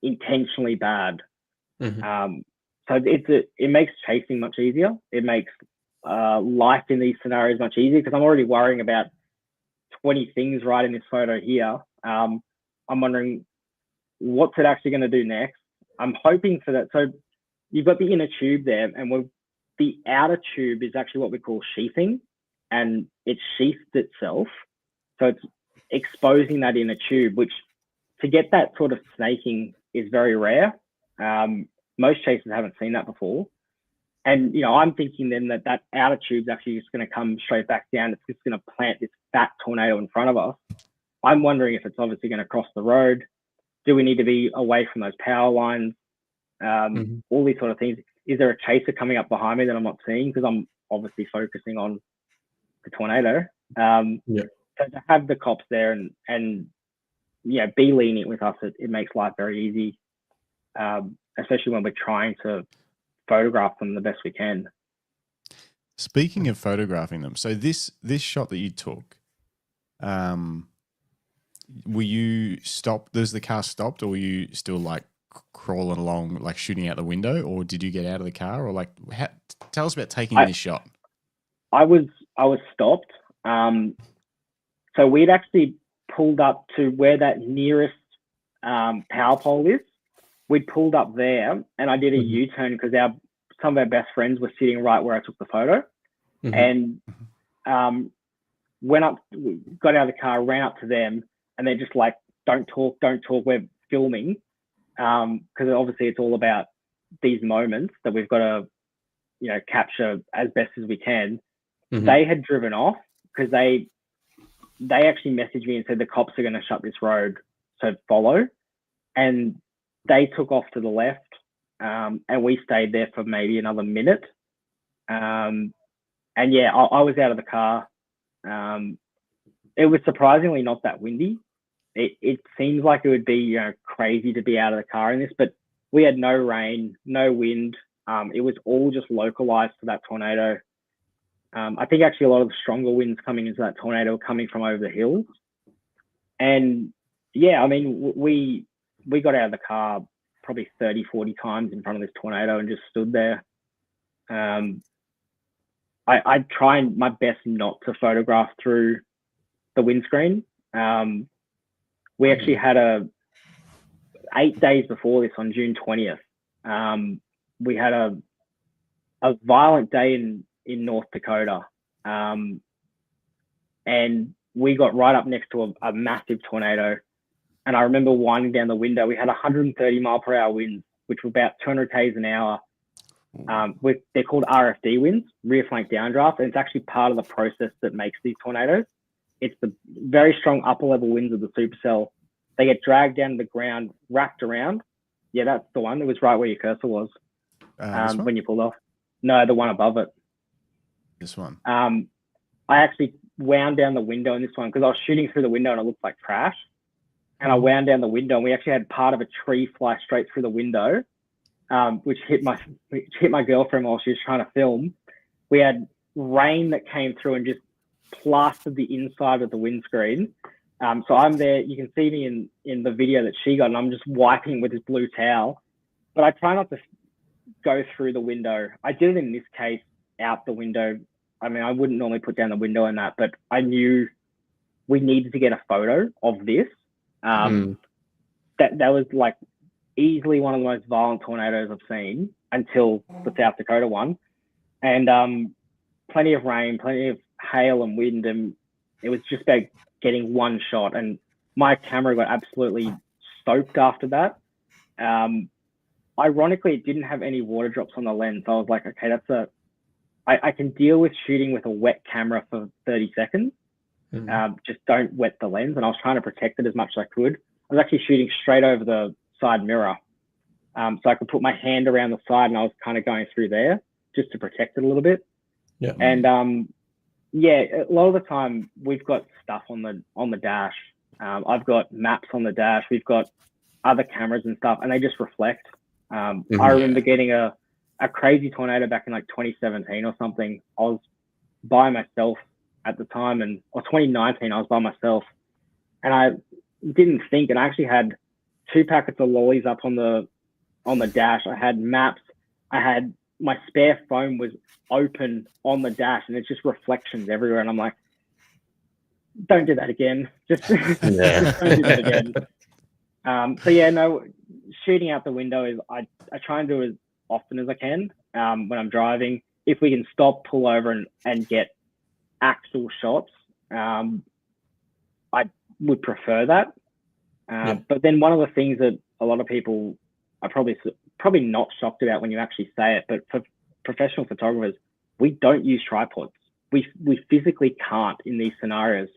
intentionally bad. Mm-hmm. So it makes chasing much easier. It makes life in these scenarios much easier because I'm already worrying about 20 things right in this photo here. I'm wondering what's it actually going to do next. I'm hoping for that. So you've got the inner tube there, and the outer tube is actually what we call sheathing, and it's sheathed itself. So it's exposing that inner tube, which to get that sort of snaking is very rare. Most chasers haven't seen that before. And, I'm thinking then that outer tube is actually just going to come straight back down. It's just going to plant this fat tornado in front of us. I'm wondering if it's obviously going to cross the road. Do we need to be away from those power lines? All these sort of things. Is there a chaser coming up behind me that I'm not seeing? Because I'm obviously focusing on the tornado. So to have the cops there and be lenient with us, it makes life very easy. Especially when we're trying to photograph them the best we can. Speaking of photographing them, so this shot that you took, were you stopped? Was the car stopped, or were you still like crawling along, like shooting out the window, or did you get out of the car, or like tell us about taking this shot? I was stopped. So we'd actually pulled up to where that nearest power pole is. We'd pulled up there, and I did a U-turn because some of our best friends were sitting right where I took the photo, and went up, got out of the car, ran up to them, and they're just like, don't talk, we're filming. Because obviously it's all about these moments that we've got to, capture as best as we can. They had driven off because they actually messaged me and said the cops are going to shut this road, so follow. And they took off to the left, and we stayed there for maybe another minute. And yeah, I was out of the car. It was surprisingly not that windy. It seems like it would be crazy to be out of the car in this, but we had no rain, no wind. It was all just localized to that tornado. I think actually a lot of the stronger winds coming into that tornado were coming from over the hills. And yeah, I mean, we got out of the car probably 30, 40 times in front of this tornado and just stood there. I try my best not to photograph through the windscreen. We actually had 8 days before this, on June 20th, we had a violent day in North Dakota. And we got right up next to a massive tornado. And I remember winding down the window. We had 130 mile per hour winds, which were about 200 Ks an hour. They're called RFD winds, rear flank downdraft. And it's actually part of the process that makes these tornadoes. It's the very strong upper level winds of the supercell. They get dragged down to the ground, wrapped around. Yeah, that's the one. It was right where your cursor was when you pulled off. No, the one above it. This one. I actually wound down the window in this one because I was shooting through the window and it looked like trash. And I wound down the window, and we actually had part of a tree fly straight through the window, which hit my girlfriend while she was trying to film. We had rain that came through and just plastered the inside of the windscreen. So I'm there. You can see me in the video that she got, and I'm just wiping with this blue towel. But I try not to go through the window. I did it in this case out the window. I mean, I wouldn't normally put down the window in that, but I knew we needed to get a photo of this. That was like easily one of the most violent tornadoes I've seen until the South Dakota one. And plenty of rain, plenty of hail and wind, and it was just about getting one shot. And my camera got absolutely soaked after that. Ironically, it didn't have any water drops on the lens. So I was like, okay, I can deal with shooting with a wet camera for 30 seconds. Just don't wet the lens. And I was trying to protect it as much as I could. I was actually shooting straight over the side mirror. So I could put my hand around the side, and I was kind of going through there just to protect it a little bit. Yeah. And yeah, a lot of the time we've got stuff on the dash. I've got maps on the dash. We've got other cameras and stuff, and they just reflect. I remember getting a crazy tornado back in like 2017 or something. I was by myself at the time, or 2019, I was by myself, and I didn't think, and I actually had 2 packets of lollies up on the dash. I had maps. I had my spare phone was open on the dash, and it's just reflections everywhere. And I'm like, don't do that again. Just don't do that again. So yeah, no, shooting out the window is, I try and do it as often as I can when I'm driving. If we can stop, pull over and get actual shots, I would prefer that. But then one of the things that a lot of people are probably not shocked about when you actually say it, but for professional photographers, we don't use tripods. We physically can't in these scenarios.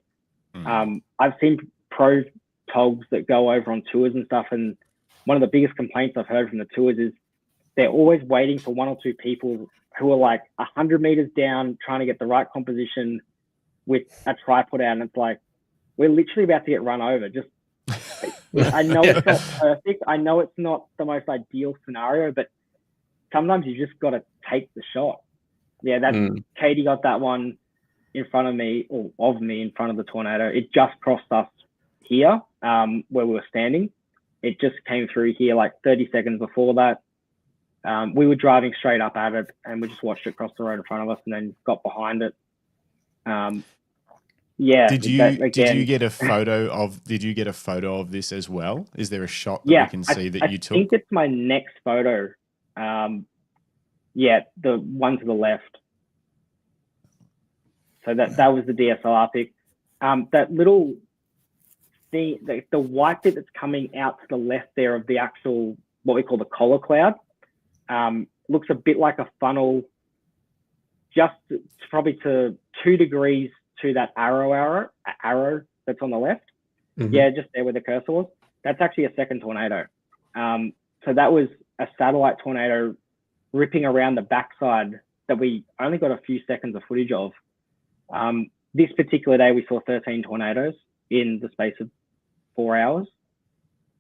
I've seen pro togs that go over on tours and stuff, and one of the biggest complaints I've heard from the tours is they're always waiting for 1 or 2 people who are like 100 meters down trying to get the right composition with a tripod out, and it's like, we're literally about to get run over. Just I know it's not perfect. I know it's not the most ideal scenario, but sometimes you just got to take the shot. Yeah, Katie got that one in front of me, or of me in front of the tornado. It just crossed us here where we were standing. It just came through here like 30 seconds before that. We were driving straight up at it, and we just watched it cross the road in front of us, and then got behind it. Yeah. Did you get a photo of? Did you get a photo of this as well? Is there a shot that we can see that you took? I think it's my next photo. Yeah, the one to the left. So that was the DSLR pic. That little thing, the white bit that's coming out to the left there of the actual, what we call the collar cloud, looks a bit like a funnel, just probably to 2 degrees to that arrow that's on the left. Mm-hmm. Yeah, just there where the cursor was. That's actually a second tornado. So that was a satellite tornado ripping around the backside that we only got a few seconds of footage of. This particular day, we saw 13 tornadoes in the space of 4 hours.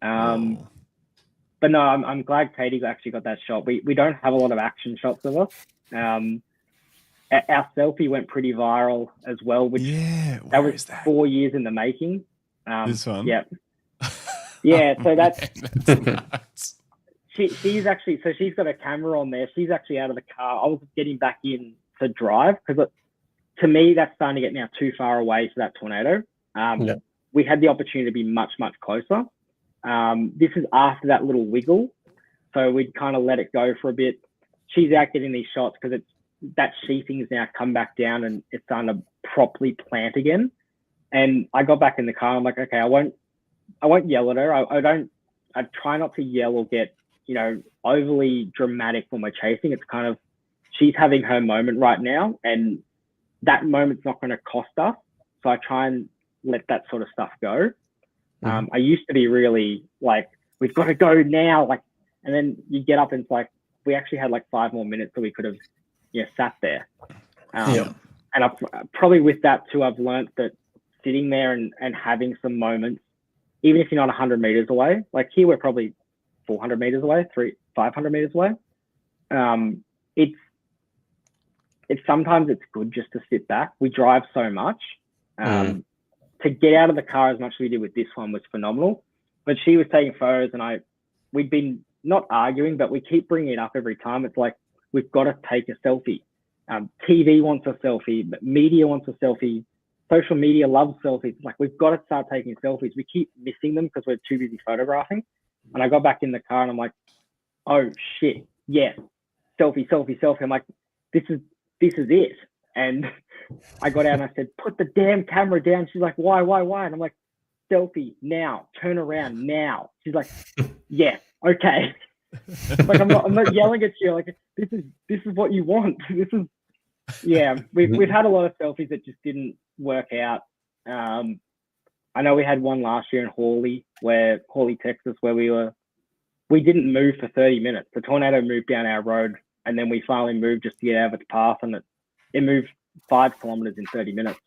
But no, I'm glad Katie actually got that shot. We don't have a lot of action shots of us. Our selfie went pretty viral as well, which that was 4 years in the making. This one? Yeah. Yeah, so that's nuts. She's actually, so she's got a camera on there. She's actually out of the car. I was getting back in to drive because to me, that's starting to get now too far away for that tornado. We had the opportunity to be much, much closer. This is after that little wiggle. So we'd kind of let it go for a bit. She's out getting these shots because that sheathing has now come back down and it's starting to properly plant again. And I got back in the car. I'm like, okay, I won't yell at her. I try not to yell or get, overly dramatic when we're chasing. It's kind of, she's having her moment right now, and that moment's not going to cost us. So I try and let that sort of stuff go. I used to be really like, we've got to go now. Like, and then you get up and it's like, we actually had like 5 more minutes that we could have, sat there. And I probably with that too, I've learned that sitting there and having some moments, even if you're not 100 meters away, like here, we're probably 400 meters away, 500 meters away. It's sometimes it's good just to sit back. We drive so much. To get out of the car as much as we did with this one was phenomenal. But she was taking photos, and we'd been not arguing, but we keep bringing it up every time. It's like, we've got to take a selfie. TV wants a selfie, but media wants a selfie. Social media loves selfies. Like, we've got to start taking selfies. We keep missing them because we're too busy photographing. And I got back in the car and I'm like, oh shit, yeah, selfie. I'm like, this is it. And I got out and I said, put the damn camera down. She's like, why? And I'm like, selfie now, turn around now. She's like, yeah, okay. Like, I'm not yelling at you. Like, this is what you want. We've had a lot of selfies that just didn't work out. I know we had one last year in Hawley, Texas, where we didn't move for 30 minutes. The tornado moved down our road, and then we finally moved just to get out of its path, and it moved 5 kilometers in 30 minutes.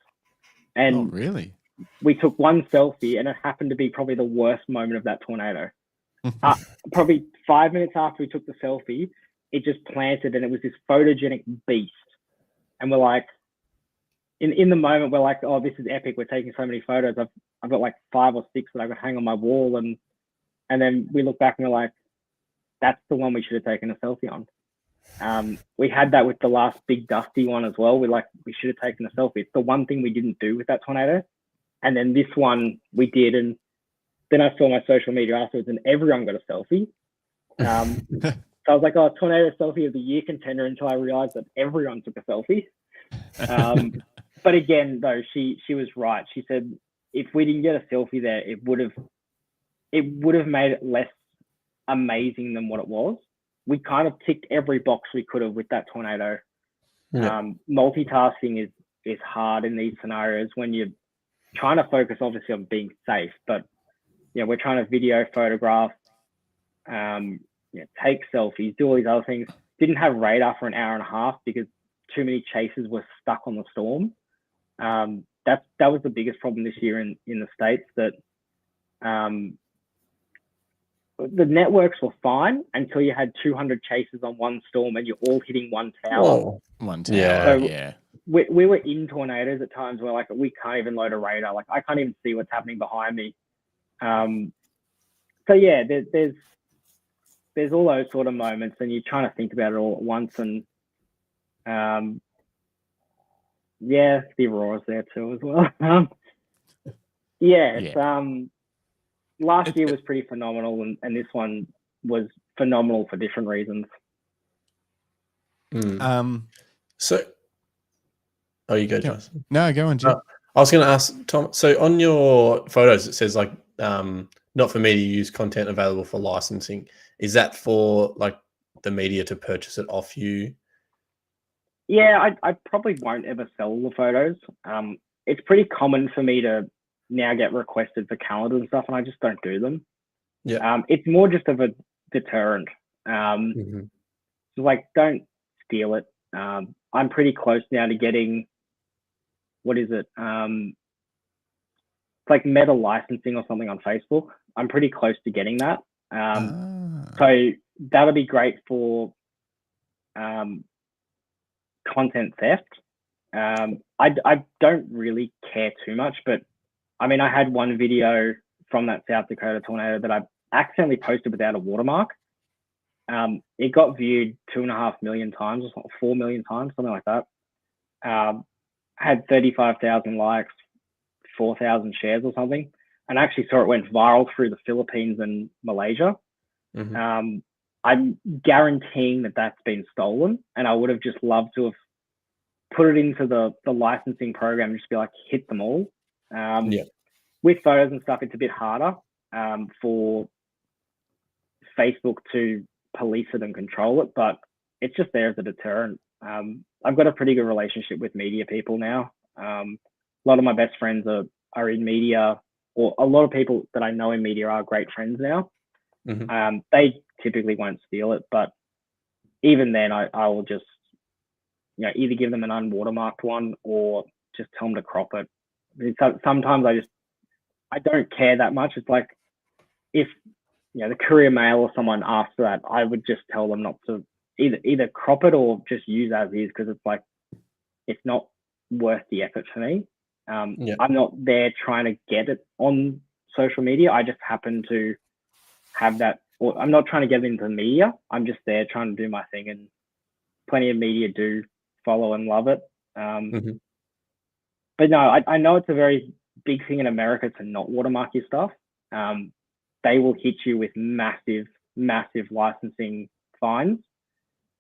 And really? We took one selfie, and it happened to be probably the worst moment of that tornado. Probably 5 minutes after we took the selfie, it just planted, and it was this photogenic beast. And we're like, in the moment, we're like, oh, this is epic. We're taking so many photos. I've got like 5 or 6 that I could hang on my wall. And then we look back and we're like, that's the one we should have taken a selfie on. We had that with the last big dusty one as well. We should have taken a selfie. It's the one thing we didn't do with that tornado. And then this one we did. And then I saw my social media afterwards and everyone got a selfie. So I was like, oh, tornado selfie of the year contender, until I realized that everyone took a selfie. But again, though, she was right. She said, if we didn't get a selfie there, it would have made it less amazing than what it was. We kind of ticked every box we could have with that tornado. Multitasking is hard in these scenarios when you're trying to focus obviously on being safe, but we're trying to video, photograph, take selfies, do all these other things. Didn't have radar for an hour and a half because too many chasers were stuck on the storm. That was the biggest problem this year in the States, that the networks were fine until you had 200 chasers on one storm and you're all hitting one tower. Whoa. One tower, so we were in tornadoes at times where like we can't even load a radar. Like I can't even see what's happening behind me. So yeah, there's all those sort of moments, and you're trying to think about it all at once, and yeah, the Aurora's there too as well. It's, last year was pretty phenomenal, and this one was phenomenal for different reasons. So, you go, Jason. No, go on, Jim. I was going to ask Tom. So on your photos, it says like not for media use, content available for licensing. Is that for like the media to purchase it off you? Yeah, I probably won't ever sell the photos. It's pretty common for me to now get requested for calendars and stuff, and I just don't do them. Yeah. It's more just of a deterrent. So like, don't steal it. I'm pretty close now to getting, what is it? It's like meta licensing or something on Facebook. I'm pretty close to getting that. So that'll be great for content theft. I don't really care too much, but I mean, I had one video from that South Dakota tornado that I accidentally posted without a watermark. It got viewed 2.5 million times or 4 million times, something like that. Had 35,000 likes, 4,000 shares or something. And I actually saw it went viral through the Philippines and Malaysia. I'm guaranteeing that that's been stolen, and I would have just loved to have put it into the licensing program and just be like, hit them all. With photos and stuff, it's a bit harder for Facebook to police it and control it, but it's just there as a deterrent. I've got a pretty good relationship with media people now. A lot of my best friends are in media, or a lot of people that I know in media are great friends now. They typically won't steal it, but even then I will just, either give them an unwatermarked one or just tell them to crop it. Sometimes I don't care that much. It's like, if the Courier Mail or someone asks for that, I would just tell them not to either crop it or just use as is, because it's like, it's not worth the effort for me. I'm not there trying to get it on social media. I just happen to have that, or I'm not trying to get into the media. I'm just there trying to do my thing, and plenty of media do follow and love it. But no, I know it's a very big thing in America to not watermark your stuff. They will hit you with massive licensing fines.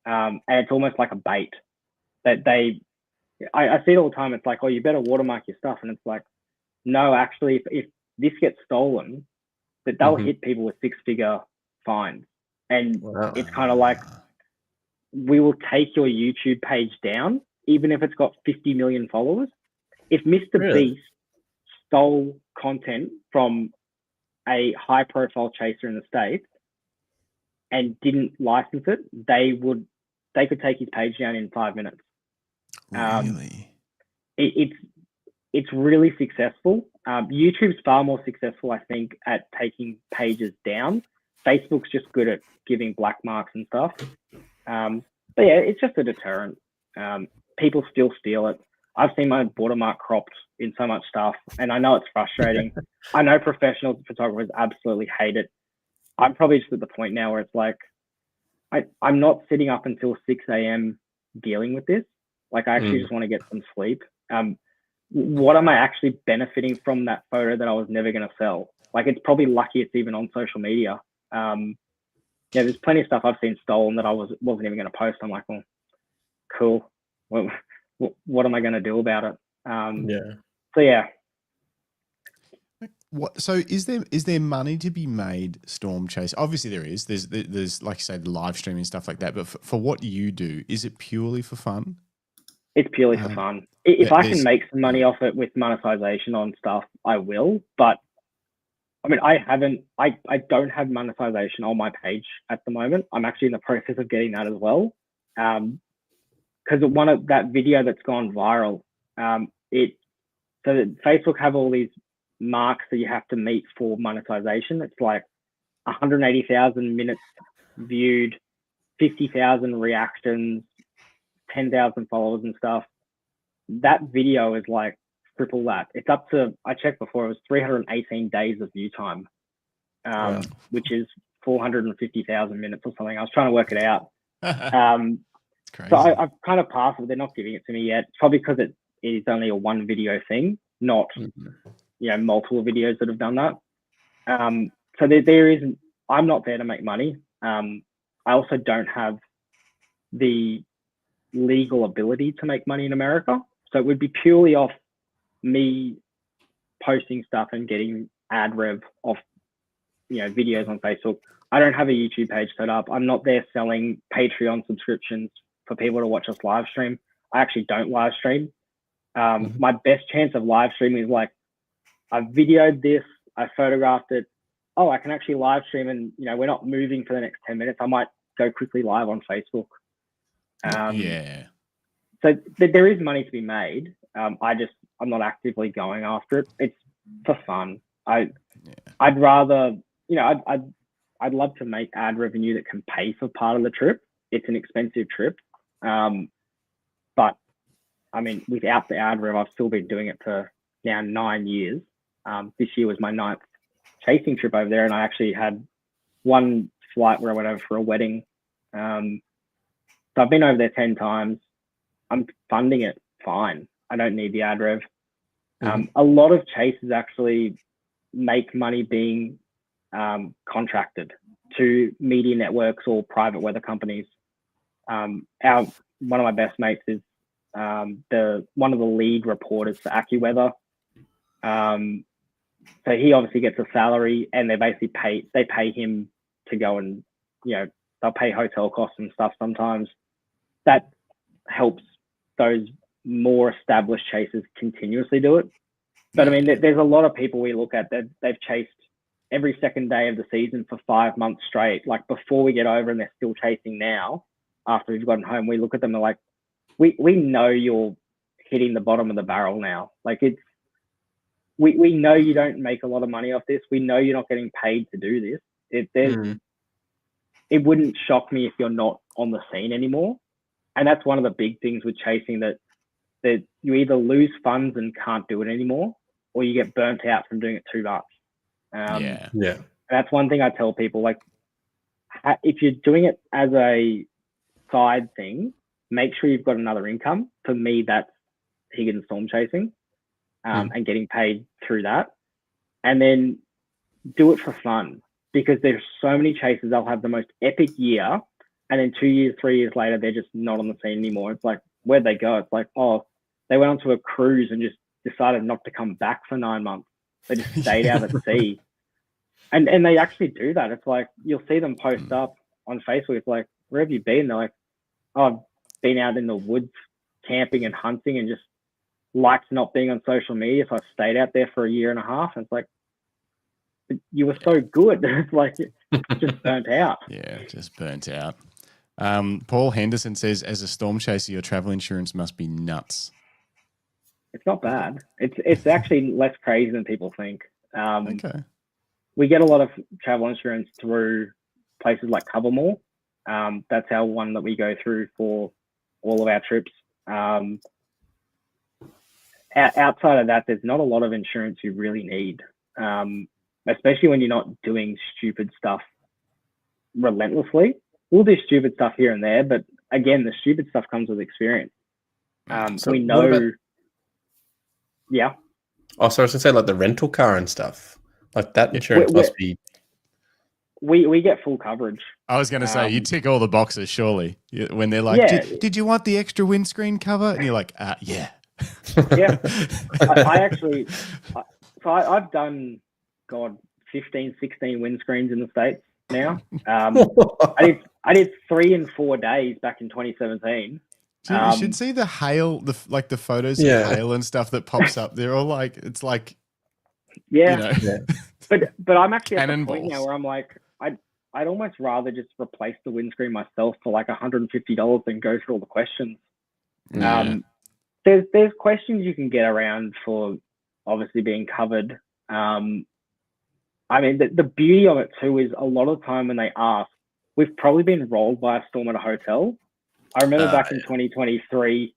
And it's almost like a bait that I see it all the time. It's like, oh, you better watermark your stuff. And it's like, no, actually, if this gets stolen, that they'll hit people with 6-figure fines. And it's kind of like, we will take your YouTube page down, even if it's got 50 million followers. If Mr. Beast stole content from a high profile chaser in the States and didn't license it, they could take his page down in 5 minutes. Really? It's really successful. YouTube's far more successful, I think, at taking pages down. Facebook's just good at giving black marks and stuff. But yeah, it's just a deterrent. People still steal it. I've seen my watermark cropped in so much stuff, and I know it's frustrating. I know professional photographers absolutely hate it. I'm probably just at the point now where it's like, I'm not sitting up until 6 a.m. dealing with this. Like, I actually just want to get some sleep. What am I actually benefiting from that photo that I was never going to sell? Like, it's probably lucky it's even on social media. There's plenty of stuff I've seen stolen that I wasn't even going to post. I'm like, well, cool. What am I going to do about it? So yeah. So is there money to be made, Storm Chase? Obviously there is. There's like you say, the live streaming and stuff like that. But for what you do, is it purely for fun? It's purely for fun. If I can make some money off it with monetization on stuff, I will. But I mean, I don't have monetization on my page at the moment. I'm actually in the process of getting that as well. Because one of that video that's gone viral, so that Facebook have all these marks that you have to meet for monetization. It's like 180,000 minutes viewed, 50,000 reactions, 10,000 followers and stuff. That video is like triple that. It's up to, I checked before, it was 318 days of view time. Wow. which is 450,000 minutes or something. I was trying to work it out. It's crazy. So I've kind of passed it. They're not giving it to me yet. It's probably because it is only a one video thing, not multiple videos that have done that. So there isn't. I'm not there to make money. I also don't have the legal ability to make money in America. So it would be purely off me posting stuff and getting ad rev off, videos on Facebook. I don't have a YouTube page set up. I'm not there selling Patreon subscriptions for people to watch us live stream. I actually don't live stream. My best chance of live streaming is like, I videoed this, I photographed it. Oh, I can actually live stream, and we're not moving for the next 10 minutes. I might go quickly live on Facebook. So there is money to be made. I'm not actively going after it. It's for fun. I'd rather, I'd love to make ad revenue that can pay for part of the trip. It's an expensive trip. But I mean, without the ad rev, I've still been doing it for now 9 years. This year was my 9th chasing trip over there, and I actually had one flight where I went over for a wedding. So I've been over there 10 times. I'm funding it fine. I don't need the ad rev. A lot of chasers actually make money being contracted to media networks or private weather companies. One of my best mates is one of the lead reporters for AccuWeather. So he obviously gets a salary, and they basically pay him to go and they'll pay hotel costs and stuff sometimes. That helps those more established chasers continuously do it. But I mean, there's a lot of people we look at that they've chased every second day of the season for 5 months straight. Like before we get over, and they're still chasing now after we've gotten home, we look at them and like, we know you're hitting the bottom of the barrel now. Like we know you don't make a lot of money off this. We know you're not getting paid to do this. It wouldn't shock me if you're not on the scene anymore. And that's one of the big things with chasing, that you either lose funds and can't do it anymore, or you get burnt out from doing it too much. That's one thing I tell people, like, if you're doing it as a side thing, make sure you've got another income. For me, that's Higgins storm chasing, and getting paid through that. And then do it for fun, because there's so many chasers, they'll have the most epic year, and then 2 years, 3 years later, they're just not on the scene anymore. It's like, where'd they go? It's like, oh, they went onto a cruise and just decided not to come back for 9 months. They just stayed out at sea. And they actually do that. It's like, you'll see them post up on Facebook. It's like, where have you been? They're like, oh, I've been out in the woods camping and hunting, and just liked not being on social media. So I stayed out there for a year and a half. And it's like, you were so good. It's like, just burnt out. Yeah, just burnt out. Paul Henderson says, as a storm chaser, your travel insurance must be nuts. It's not bad. It's actually less crazy than people think. Okay. We get a lot of travel insurance through places like Covermore. That's our one that we go through for all of our trips. Outside of that, there's not a lot of insurance you really need, especially when you're not doing stupid stuff relentlessly. We'll do stupid stuff here and there, but again, the stupid stuff comes with experience. So we know. Yeah. Oh, so I was gonna say, like the rental car and stuff, like that insurance must be. We get full coverage. I was going to say, you tick all the boxes, surely. When they're like, did you want the extra windscreen cover? And you're like, yeah. Yeah. I actually, I've done, 15, 16 windscreens in the States now. I did 3 in 4 days back in 2017. You should see the hail, the photos of hail and stuff that pops up. They're all like, it's like, But I'm actually at the point cannonballs now where I'm like, I'd almost rather just replace the windscreen myself for like $150 than go through all the questions. Yeah. There's questions you can get around for obviously being covered. I mean, the beauty of it too is a lot of the time when they ask, we've probably been rolled by a storm at a hotel. I remember back in 2023,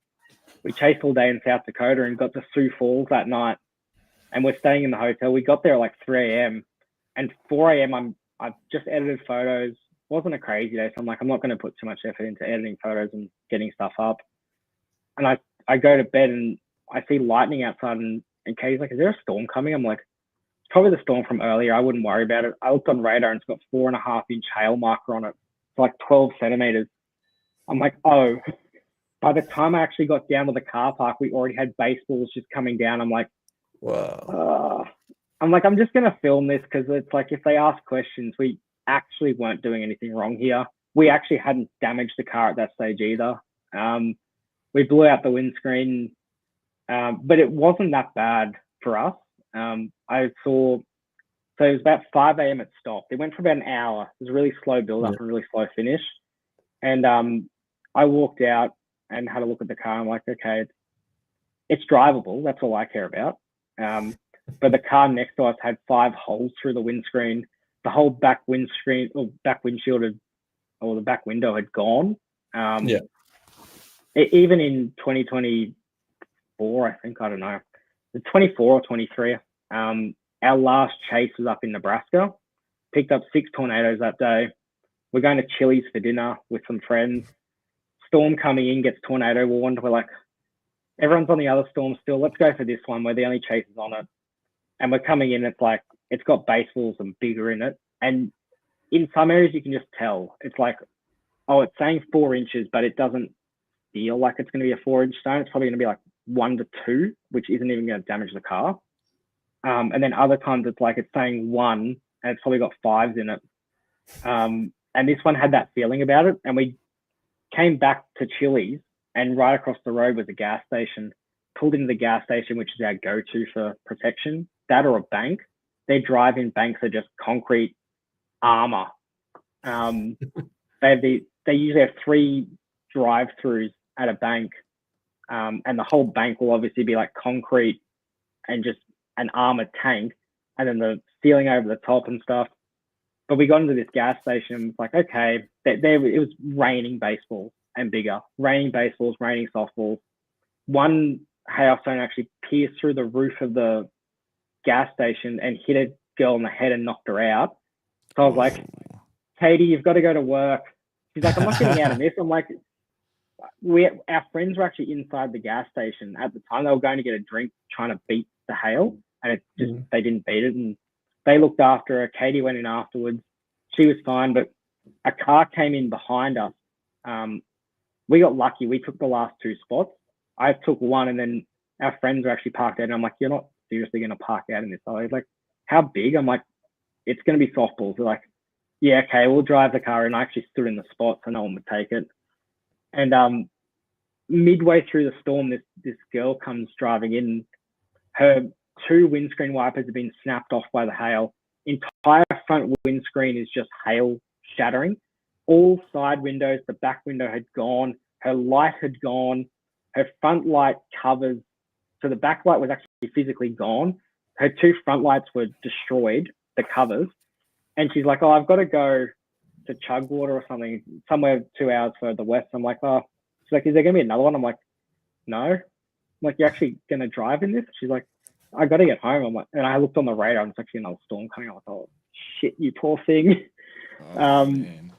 we chased all day in South Dakota and got to Sioux Falls that night, and we're staying in the hotel. We got there at like 3 a.m. And 4 a.m. I've just edited photos. Wasn't a crazy day, so I'm like, I'm not going to put too much effort into editing photos and getting stuff up. And I go to bed and I see lightning outside, and Katie's like, is there a storm coming? I'm like, it's probably the storm from earlier. I wouldn't worry about it. I looked on radar and it's got 4.5-inch hail marker on it. It's like 12 centimeters. I'm like, oh. By the time I actually got down to the car park, we already had baseballs just coming down. I'm like, wow. I'm just going to film this because it's like, if they ask questions, we actually weren't doing anything wrong here. We actually hadn't damaged the car at that stage either. We blew out the windscreen, but it wasn't that bad for us. So it was about 5 a.m. it stopped. It went for about an hour. It was a really slow build up and really slow finish. And I walked out and had a look at the car. I'm like, okay, it's drivable. That's all I care about. But the car next to us had 5 holes through the windscreen. The whole back windscreen or back windshield or the back window had gone. Even in 2024, I think, I don't know, the 24 or 23, our last chase was up in Nebraska. Picked up 6 tornadoes that day. We're going to Chili's for dinner with some friends. Storm coming in, gets tornado warned. We're like, everyone's on the other storm still. Let's go for this one. We're the only chasers on it. And we're coming in, it's like, it's got baseballs and bigger in it. And in some areas, you can just tell. It's like, oh, it's saying 4 inches, but it doesn't feel like it's going to be a 4-inch stone. It's probably going to be like 1 to 2, which isn't even going to damage the car. And then other times it's like it's saying 1 and it's probably got 5s in it. And this one had that feeling about it. And we came back to Chili's, and right across the road was a gas station. Pulled into the gas station, which is our go-to for protection. That or a bank. Their drive-in banks are just concrete armor. They usually have 3 drive-throughs at a bank, and the whole bank will obviously be like concrete and just an armored tank, and then the ceiling over the top and stuff. But we got into this gas station and it's like, okay, it was raining baseballs and bigger. Raining baseballs, raining softballs. One hailstone actually pierced through the roof of the gas station and hit a girl in the head and knocked her out. So I was like, Katie, you've got to go to work. She's like, I'm not getting out of this. I'm like, our friends were actually inside the gas station at the time. They were going to get a drink, trying to beat the hail, and it just they didn't beat it. And they looked after her. Katie went in afterwards. She was fine, but a car came in behind us. We got lucky. We took the last 2 spots. I took one, and then our friends were actually parked out. And I'm like, you're not seriously going to park out in this? I was like, how big? I'm like, it's going to be softballs. They're like, yeah, okay, we'll drive the car. And I actually stood in the spot so no one would take it. And midway through the storm, this girl comes driving in. Her 2 windscreen wipers have been snapped off by the hail. Entire front windscreen is just hail shattering. All side windows, the back window had gone. Her light had gone. Her front light covers, so the back light was actually physically gone. Her 2 front lights were destroyed, the covers. And she's like, oh, I've got to go to Chugwater or something, somewhere 2 hours further west. I'm like, oh, she's like, is there going to be another one? I'm like, no. I'm like, you're actually going to drive in this? She's like, I got to get home. I'm like, and I looked on the radar and it's actually another storm coming. I'm like, oh, shit, you poor thing. Man.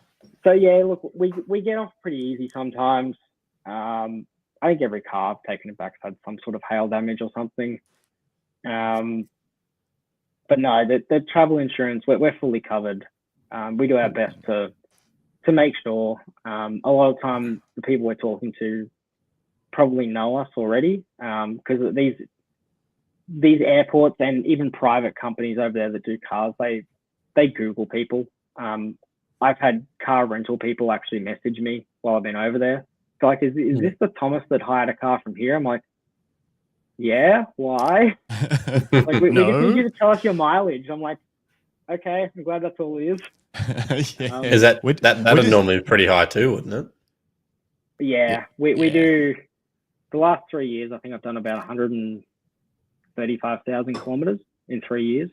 So yeah, look, we get off pretty easy sometimes. I think every car I've taken it back has had some sort of hail damage or something. But no, the travel insurance, we're fully covered. We do our best to make sure. A lot of the time, the people we're talking to probably know us already, because these airports and even private companies over there that do cars, they Google people. I've had car rental people actually message me while I've been over there. So like, is this the Thomas that hired a car from here? I'm like, yeah, why? Like, we just need you to tell us your mileage. I'm like, okay, I'm glad that's all it is. Yeah. Is that would normally be pretty high too, wouldn't it? Yeah, we do. The last 3 years, I think I've done about 135,000 kilometers in 3 years.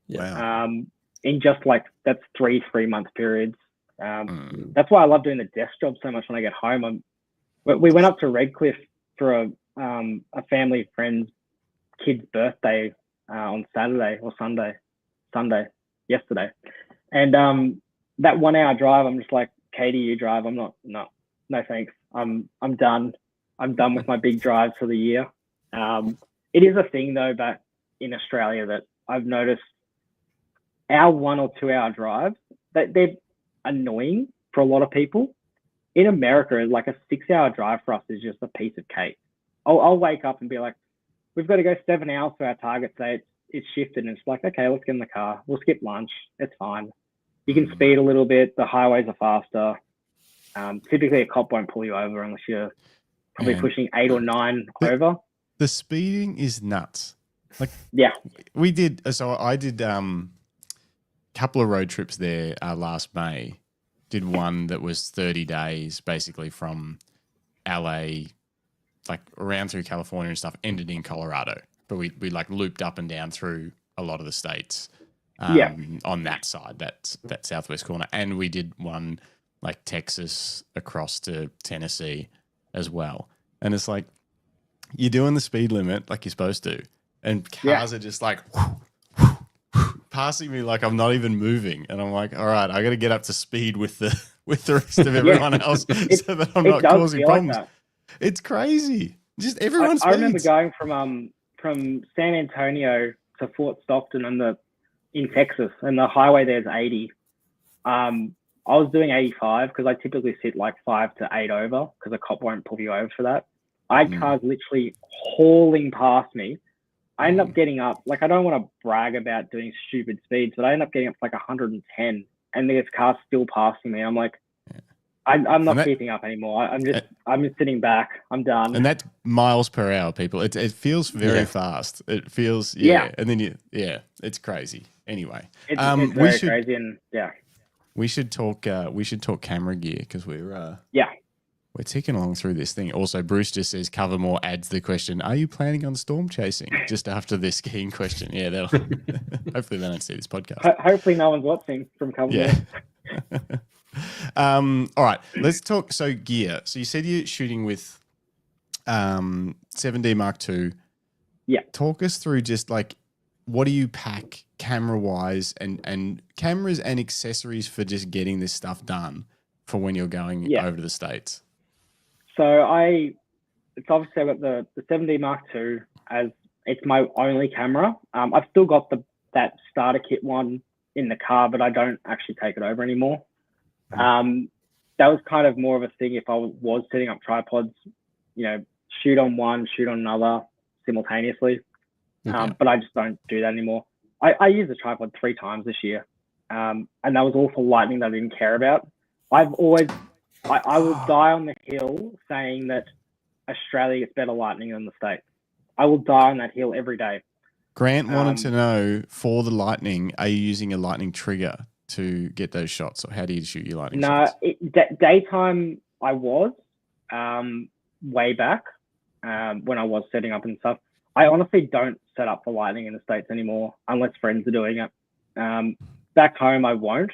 Wow. In just like, that's 3-month periods. That's why I love doing the desk job so much when I get home. We went up to Redcliffe for a family friend's kid's birthday on Saturday or Sunday. yesterday. And that 1 hour drive, I'm just like, Katie, you drive. I'm not, no thanks. I'm done. I'm done with my big drives for the year. It is a thing though, back in Australia, that I've noticed our 1 or 2 hour drives, that they're annoying for a lot of people. In America, like a 6 hour drive for us is just a piece of cake. I'll wake up and be like, we've got to go 7 hours to our target. Say it's shifted, and it's like, okay, let's get in the car. We'll skip lunch. It's fine. You can speed a little bit. The highways are faster. Typically, a cop won't pull you over unless you're probably pushing 8 or 9 over. The speeding is nuts. Like, yeah, we did. So I did couple of road trips there last May. Did one that was 30 days, basically from LA, like around through California and stuff, ended in Colorado. But we like looped up and down through a lot of the states on that side, that southwest corner. And we did one like Texas across to Tennessee as well. And it's like, you're doing the speed limit like you're supposed to, and cars are just like passing me like I'm not even moving, and I'm like, all right, I got to get up to speed with the rest of everyone else so that I'm not causing problems. Like, it's crazy. Just everyone speeds. I remember going from San Antonio to Fort Stockton in Texas, and the highway there's 80. I was doing 85 because I typically sit like 5 to 8 over because a cop won't pull you over for that. I had cars literally hauling past me. I ended up getting up, like, I don't want to brag about doing stupid speeds, but I ended up getting up to like 110, and there's cars still passing me. I'm like, I'm not keeping up anymore. I'm just sitting back. I'm done. And that's miles per hour, people. It feels very fast. It feels, and then it's crazy. Anyway, it's very crazy, and we should talk camera gear because we're ticking along through this thing. Also, Bruce just says Covermore adds the question, are you planning on storm chasing? Just after this skiing question. Yeah, that'll hopefully they don't see this podcast. Hopefully no one's watching from Covermore. Yeah. All right, let's talk. So gear. So you said you're shooting with 7D Mark II. Yeah. Talk us through just like, what do you pack camera wise and cameras and accessories for just getting this stuff done for when you're going over to the States? So it's obviously I've got the 7D Mark II as it's my only camera. I've still got that starter kit one in the car, but I don't actually take it over anymore. That was kind of more of a thing if I was setting up tripods, shoot on one, shoot on another simultaneously. But I just don't do that anymore. I used the tripod 3 times this year, and that was all for lightning that I didn't care about. I will die on the hill saying that Australia gets better lightning than the States. I will die on that hill every day. Grant wanted to know, for the lightning, are you using a lightning trigger to get those shots, or how do you shoot your lightning shots? Daytime I was way back when I was setting up and stuff. I honestly don't set up for lightning in the States anymore unless friends are doing it. Back home, I won't.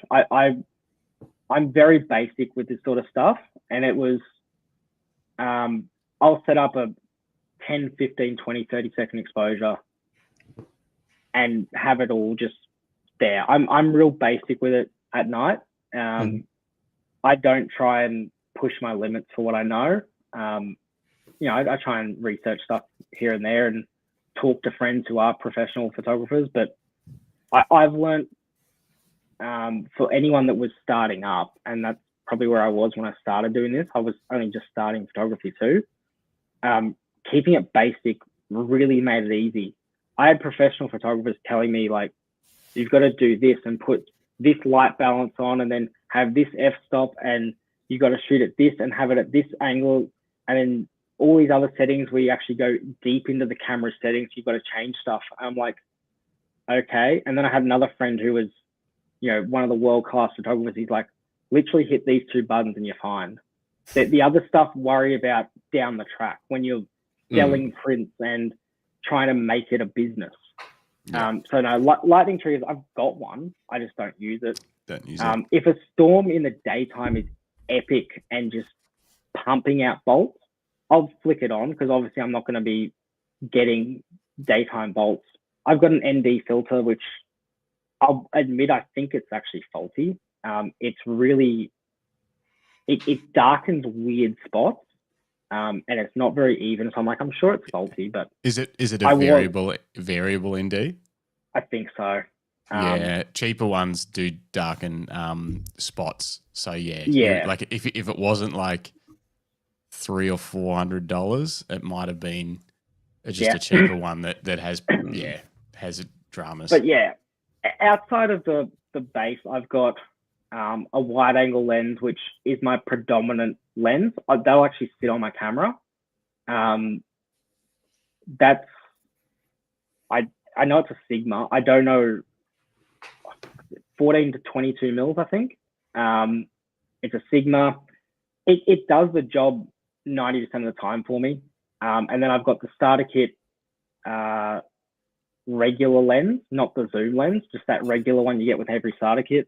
I'm very basic with this sort of stuff, and it was I'll set up a 10, 15, 20, 30-second exposure and have it all just there. I'm real basic with it at night. I don't try and push my limits for what I know. I try and research stuff here and there and talk to friends who are professional photographers. But I've learned for anyone that was starting up, and that's probably where I was when I started doing this. I was only just starting photography too. Keeping it basic really made it easy. I had professional photographers telling me, like, you've got to do this and put this light balance on and then have this f-stop, and you got to shoot at this and have it at this angle, and then all these other settings where you actually go deep into the camera settings, you've got to change stuff. I'm like, okay. And then I had another friend who was, one of the world-class photographers. He's like, literally hit these 2 buttons and you're fine. The other stuff, worry about down the track when you're selling prints and trying to make it a business. So no, lightning triggers, I've got one. I just don't use it. If a storm in the daytime is epic and just pumping out bolts, I'll flick it on because obviously I'm not going to be getting daytime bolts. I've got an ND filter, which I'll admit I think it's actually faulty. It's really it darkens weird spots, and it's not very even. So I'm sure it's faulty, but is it a variable ND? I think so. Yeah, cheaper ones do darken spots. So Yeah. like if it wasn't like $300 or $400, it might have been just a cheaper one that has has dramas. But yeah, outside of the base, I've got a wide angle lens, which is my predominant lens. They'll actually sit on my camera. That's I know it's a Sigma. I don't know, 14 to 22 mils, I think. It's a Sigma. It does the job 90% of the time for me. And then I've got the starter kit regular lens, not the zoom lens, just that regular one you get with every starter kit.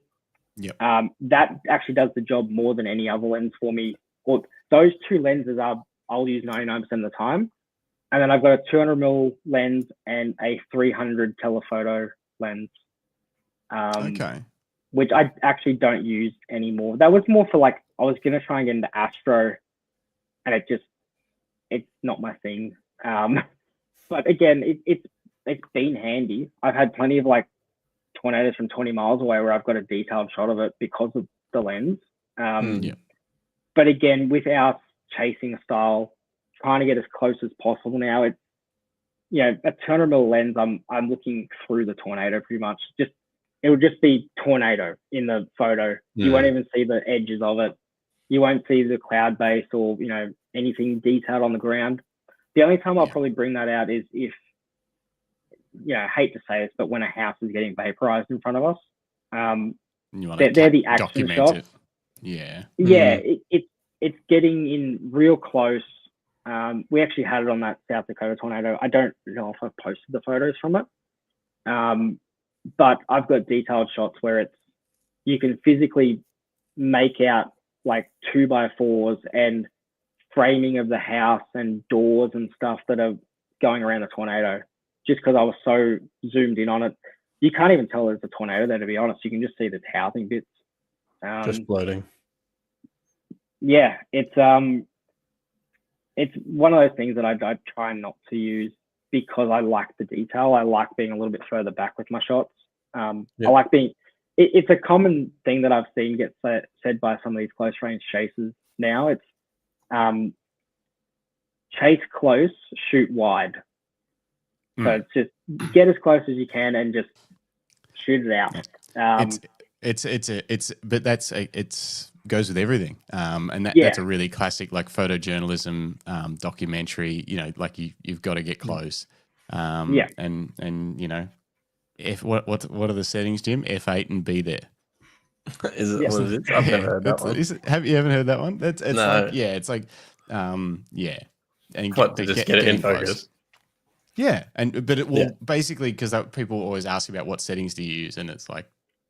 Yep. That actually does the job more than any other lens for me. Well, those two lenses I'll use 99% of the time. And then I've got a 200mm lens and a 300 telephoto lens. Okay. Which I actually don't use anymore. That was more for like, I was going to try and get into astro, and it's not my thing. But again, it's been handy. I've had plenty of like tornadoes from 20 miles away where I've got a detailed shot of it because of the lens. But again, with our chasing style, trying to get as close as possible now, it's, a 200mm lens, I'm looking through the tornado pretty much. It will just be tornado in the photo. You won't even see the edges of it. You won't see the cloud base or, anything detailed on the ground. The only time I'll probably bring that out is if, I hate to say this, but when a house is getting vaporized in front of us, they're the action shots. It. Yeah. Yeah, it's getting in real close. We actually had it on that South Dakota tornado. I don't know if I've posted the photos from it. But I've got detailed shots where you can physically make out like 2x4s and framing of the house and doors and stuff that are going around the tornado, just because I was so zoomed in on it. You can't even tell there's a tornado there, to be honest. You can just see the housing bits. Just floating. Yeah, it's one of those things that I try not to use, because I like the detail. I like being a little bit further back with my shots. I like being, it's a common thing that I've seen get said by some of these close range chasers now. It's chase close, shoot wide. So it's just get as close as you can and just shoot it out. It's goes with everything. And that's a really classic like photojournalism documentary, like you've got to get close. And what are the settings, Jim? F8 and be there. Is it what it is? I've never heard that one. Have you ever heard that one? No. And just get it in focus. Close. Yeah, but it will basically, because people always ask about what settings do you use, and it's like,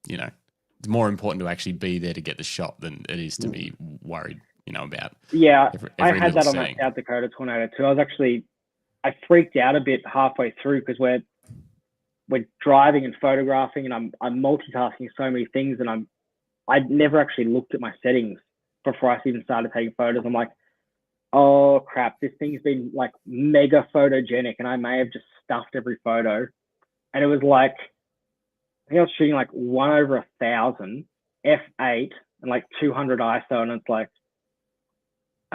it's more important to actually be there to get the shot than it is to be worried, about. Yeah, every I had that on setting. that South Dakota tornado too. I freaked out a bit halfway through because we're driving and photographing, and I'm multitasking so many things, and I'd never actually looked at my settings before I even started taking photos. I'm like, oh crap, this thing's been like mega photogenic, and I may have just stuffed every photo. And it was like, I think I was shooting like 1/1000 f8 and like 200 ISO, and it's like,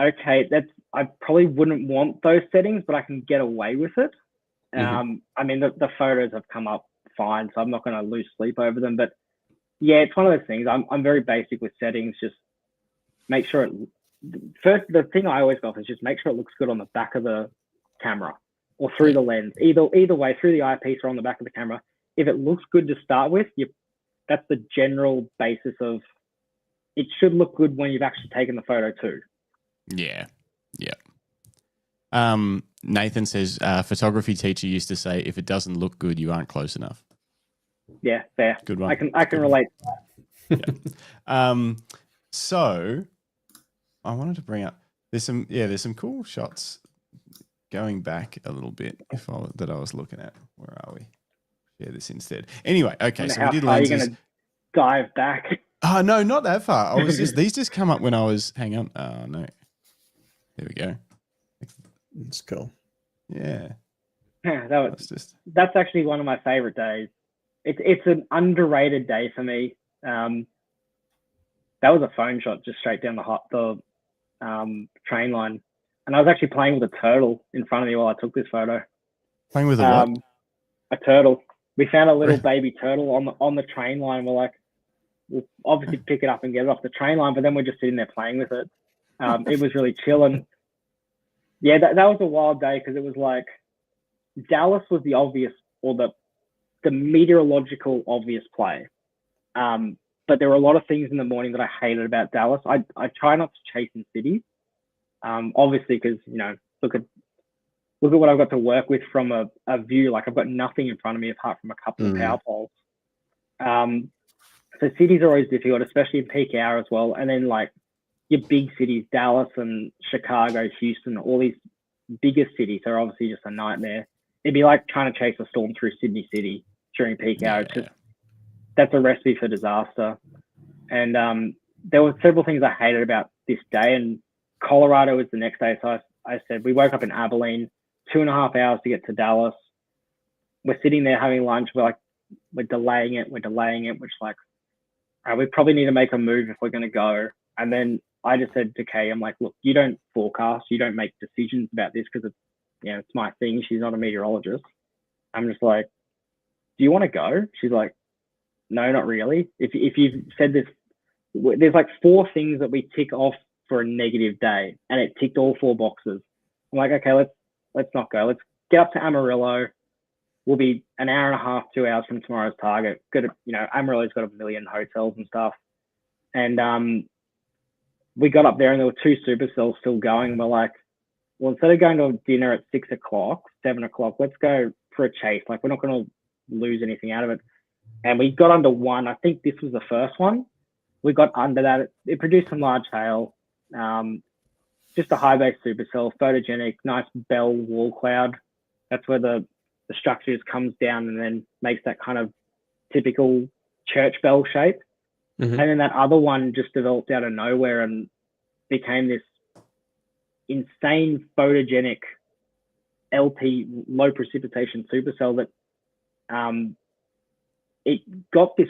okay, I probably wouldn't want those settings, but I can get away with it. I mean, the photos have come up fine, so I'm not going to lose sleep over them. But yeah, it's one of those things. I'm very basic with settings. Just make sure the thing I always go for is just make sure it looks good on the back of the camera or through the lens. Either way, through the eyepiece or on the back of the camera. If it looks good to start with, that's the general basis of it. Should look good when you've actually taken the photo too. Yeah. Nathan says, photography teacher used to say, if it doesn't look good, you aren't close enough. Yeah, fair. Good one. I can relate to that. So I wanted to bring up, there's some cool shots going back a little bit that I was looking at. Where are we? share this instead. Anyway, okay, Wonder so we how did far you're lenses. going to dive back. Oh, no, not that far. I was these just come up when I was, hang on. Oh, no. There we go. It's cool. Yeah. Yeah, That's just, that's actually one of my favorite days. It's an underrated day for me. That was a phone shot just straight down the train line, and I was actually playing with a turtle in front of me while I took this photo. playing with a what? A turtle. We found a little baby turtle on the train line. We're like, we'll obviously pick it up and get it off the train line, but then we're just sitting there playing with it. It was really chill, and yeah, that was a wild day because it was like Dallas was the obvious, or the meteorological obvious play. But there were a lot of things in the morning that I hated about Dallas. I try not to chase in cities, obviously, because, you know, look at what I've got to work with from a view. Like, I've got nothing in front of me apart from a couple of power poles. So cities are always difficult, especially in peak hour as well. And then, like, your big cities, Dallas and Chicago, Houston, all these bigger cities are obviously just a nightmare. It'd be like trying to chase a storm through Sydney City during peak hour. It's just, that's a recipe for disaster. And there were several things I hated about this day. And Colorado was the next day. So I said, we woke up in Abilene, 2.5 hours to get to Dallas. We're sitting there having lunch. We're delaying it. Which like, we probably need to make a move if we're going to go. And then I just said to Kay, I'm like, look, you don't forecast. You don't make decisions about this because it's, you know, it's my thing. She's not a meteorologist. I'm just like, do you want to go? She's like, no, not really. If you've said this, there's like 4 things that we tick off for a negative day, and it ticked all 4 boxes. I'm like, okay, let's not go. Let's get up to Amarillo. We'll be an hour and a half, 2 hours from tomorrow's target. Amarillo's got a million hotels and stuff. And we got up there, and there were 2 supercells still going. We're like, well, instead of going to dinner at 6 o'clock, 7 o'clock, let's go for a chase. Like, we're not going to lose anything out of it. And we got under 1. I think this was the first one. We got under that. It produced some large hail. Just a high base supercell, photogenic, nice bell wall cloud. That's where the structure just comes down and then makes that kind of typical church bell shape. And then that other one just developed out of nowhere and became this insane photogenic LP, low precipitation supercell that it got this,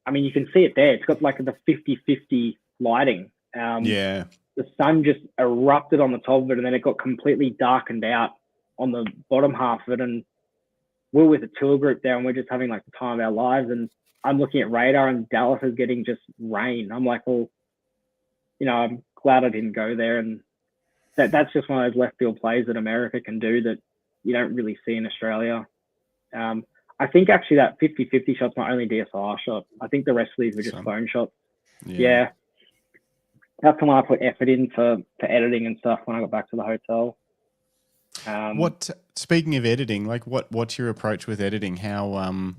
I mean, you can see it there. It's got like the 50-50 lighting. The sun just erupted on the top of it, and then it got completely darkened out on the bottom half of it. And we're with a tour group there, and we're just having like the time of our lives. And I'm looking at radar, and Dallas is getting just rain. I'm like, well, you know, I'm glad I didn't go there. And that's just one of those left field plays that America can do that you don't really see in Australia. I think actually that 50-50 shot's my only DSLR shot. I think the rest of these were just phone shots. Yeah. That's the one I put effort in for editing and stuff when I got back to the hotel. Speaking of editing, like what's your approach with editing? How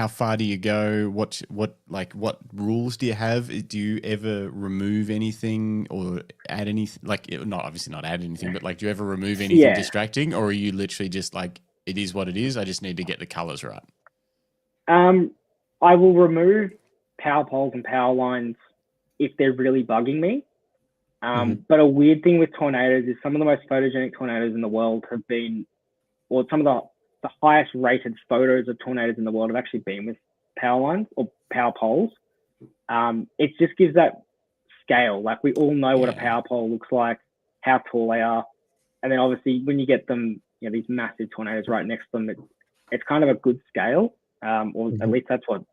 far do you go? What rules do you have? Do you ever remove anything or add anything? Like, obviously not add anything, but like, do you ever remove anything distracting, or are you literally just like, it is what it is, I just need to get the colors right? I will remove power poles and power lines if they're really bugging me. But a weird thing with tornadoes is some of the most photogenic tornadoes in the world have been, or some of the highest rated photos of tornadoes in the world have actually been with power lines or power poles. It just gives that scale. Like, we all know what a power pole looks like, how tall they are. And then obviously when you get them, you know, these massive tornadoes right next to them, it's kind of a good scale. Or at least that's what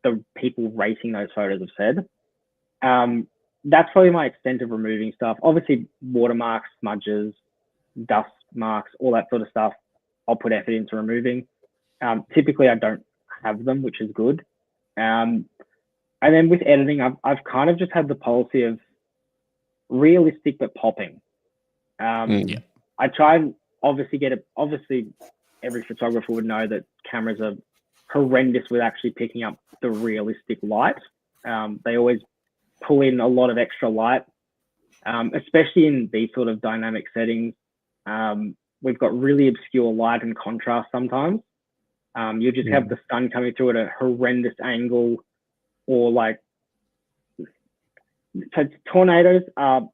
the people rating those photos have said. That's probably my extent of removing stuff. Obviously, watermarks, smudges, dust marks, all that sort of stuff, I'll put effort into removing. Typically, I don't have them, which is good. And then with editing, I've kind of just had the policy of realistic but popping. I try and obviously obviously, every photographer would know that cameras are horrendous with actually picking up the realistic light. They always pull in a lot of extra light, especially in these sort of dynamic settings. We've got really obscure light and contrast sometimes. You'll just have the sun coming through at a horrendous angle, or like, so tornadoes are,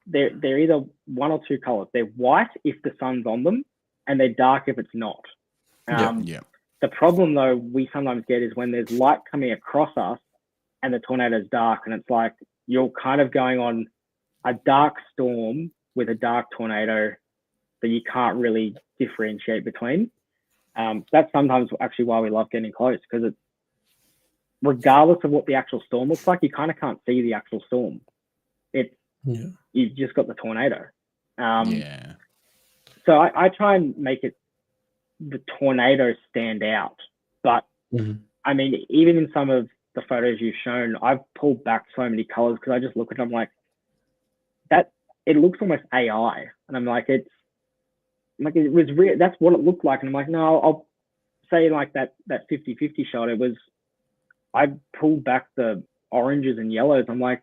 they're either one or two colors. They're white if the sun's on them, and they're dark if it's not. The problem though we sometimes get is when there's light coming across us and the tornado's dark, and it's like you're kind of going on a dark storm with a dark tornado that you can't really differentiate between. That's sometimes actually why we love getting close, because it's, regardless of what the actual storm looks like, you kind of can't see the actual storm. You've just got the tornado. So I try and make it, the tornado, stand out. But I mean, even in some of the photos you've shown, I've pulled back so many colors because I just look at them like that. It looks almost AI, and I'm like, it's like, it was real. That's what it looked like. And I'm like, no, I'll say like that 50-50 shot. It was, I pulled back the oranges and yellows. I'm like,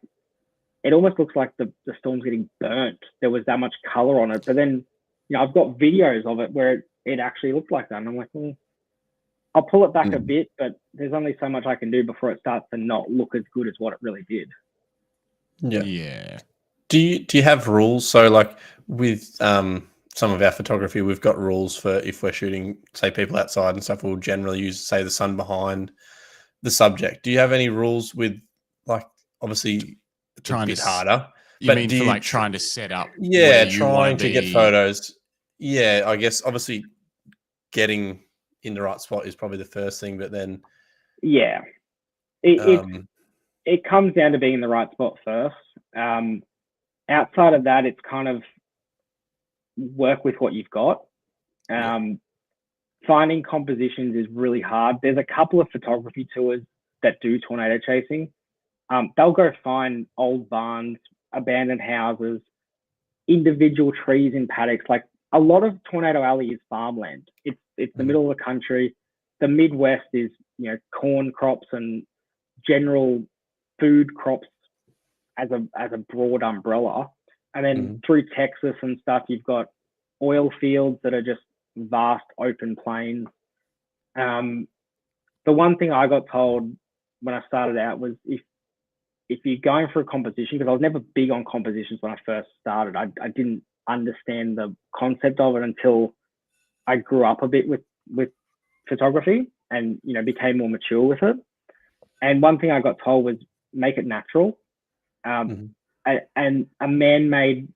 it almost looks like the storm's getting burnt. There was that much color on it. But then, you know, I've got videos of it where it actually looked like that. And I'm like, I'll pull it back a bit, but there's only so much I can do before it starts to not look as good as what it really did. Do you have rules? So like with some of our photography, we've got rules for if we're shooting, say, people outside and stuff, we'll generally use, say, the sun behind the subject. Do you have any rules with, like, obviously it's trying a bit to harder? You mean for like trying to set up? Trying to get photos. Yeah, I guess obviously getting in the right spot is probably the first thing, but then it comes down to being in the right spot first. Outside of that, it's kind of work with what you've got. Finding compositions is really hard. There's a couple of photography tours that do tornado chasing. They'll go find old barns, abandoned houses, individual trees in paddocks. Like, a lot of Tornado Alley is farmland. It's the middle of the country. The Midwest is, you know, corn crops and general food crops as a broad umbrella. And then through Texas and stuff, you've got oil fields that are just vast open plains. The one thing I got told when I started out was, if you're going for a composition, because I was never big on compositions when I first started. I didn't understand the concept of it until I grew up a bit with photography and, you know, became more mature with it. And one thing I got told was, make it natural. And a man-made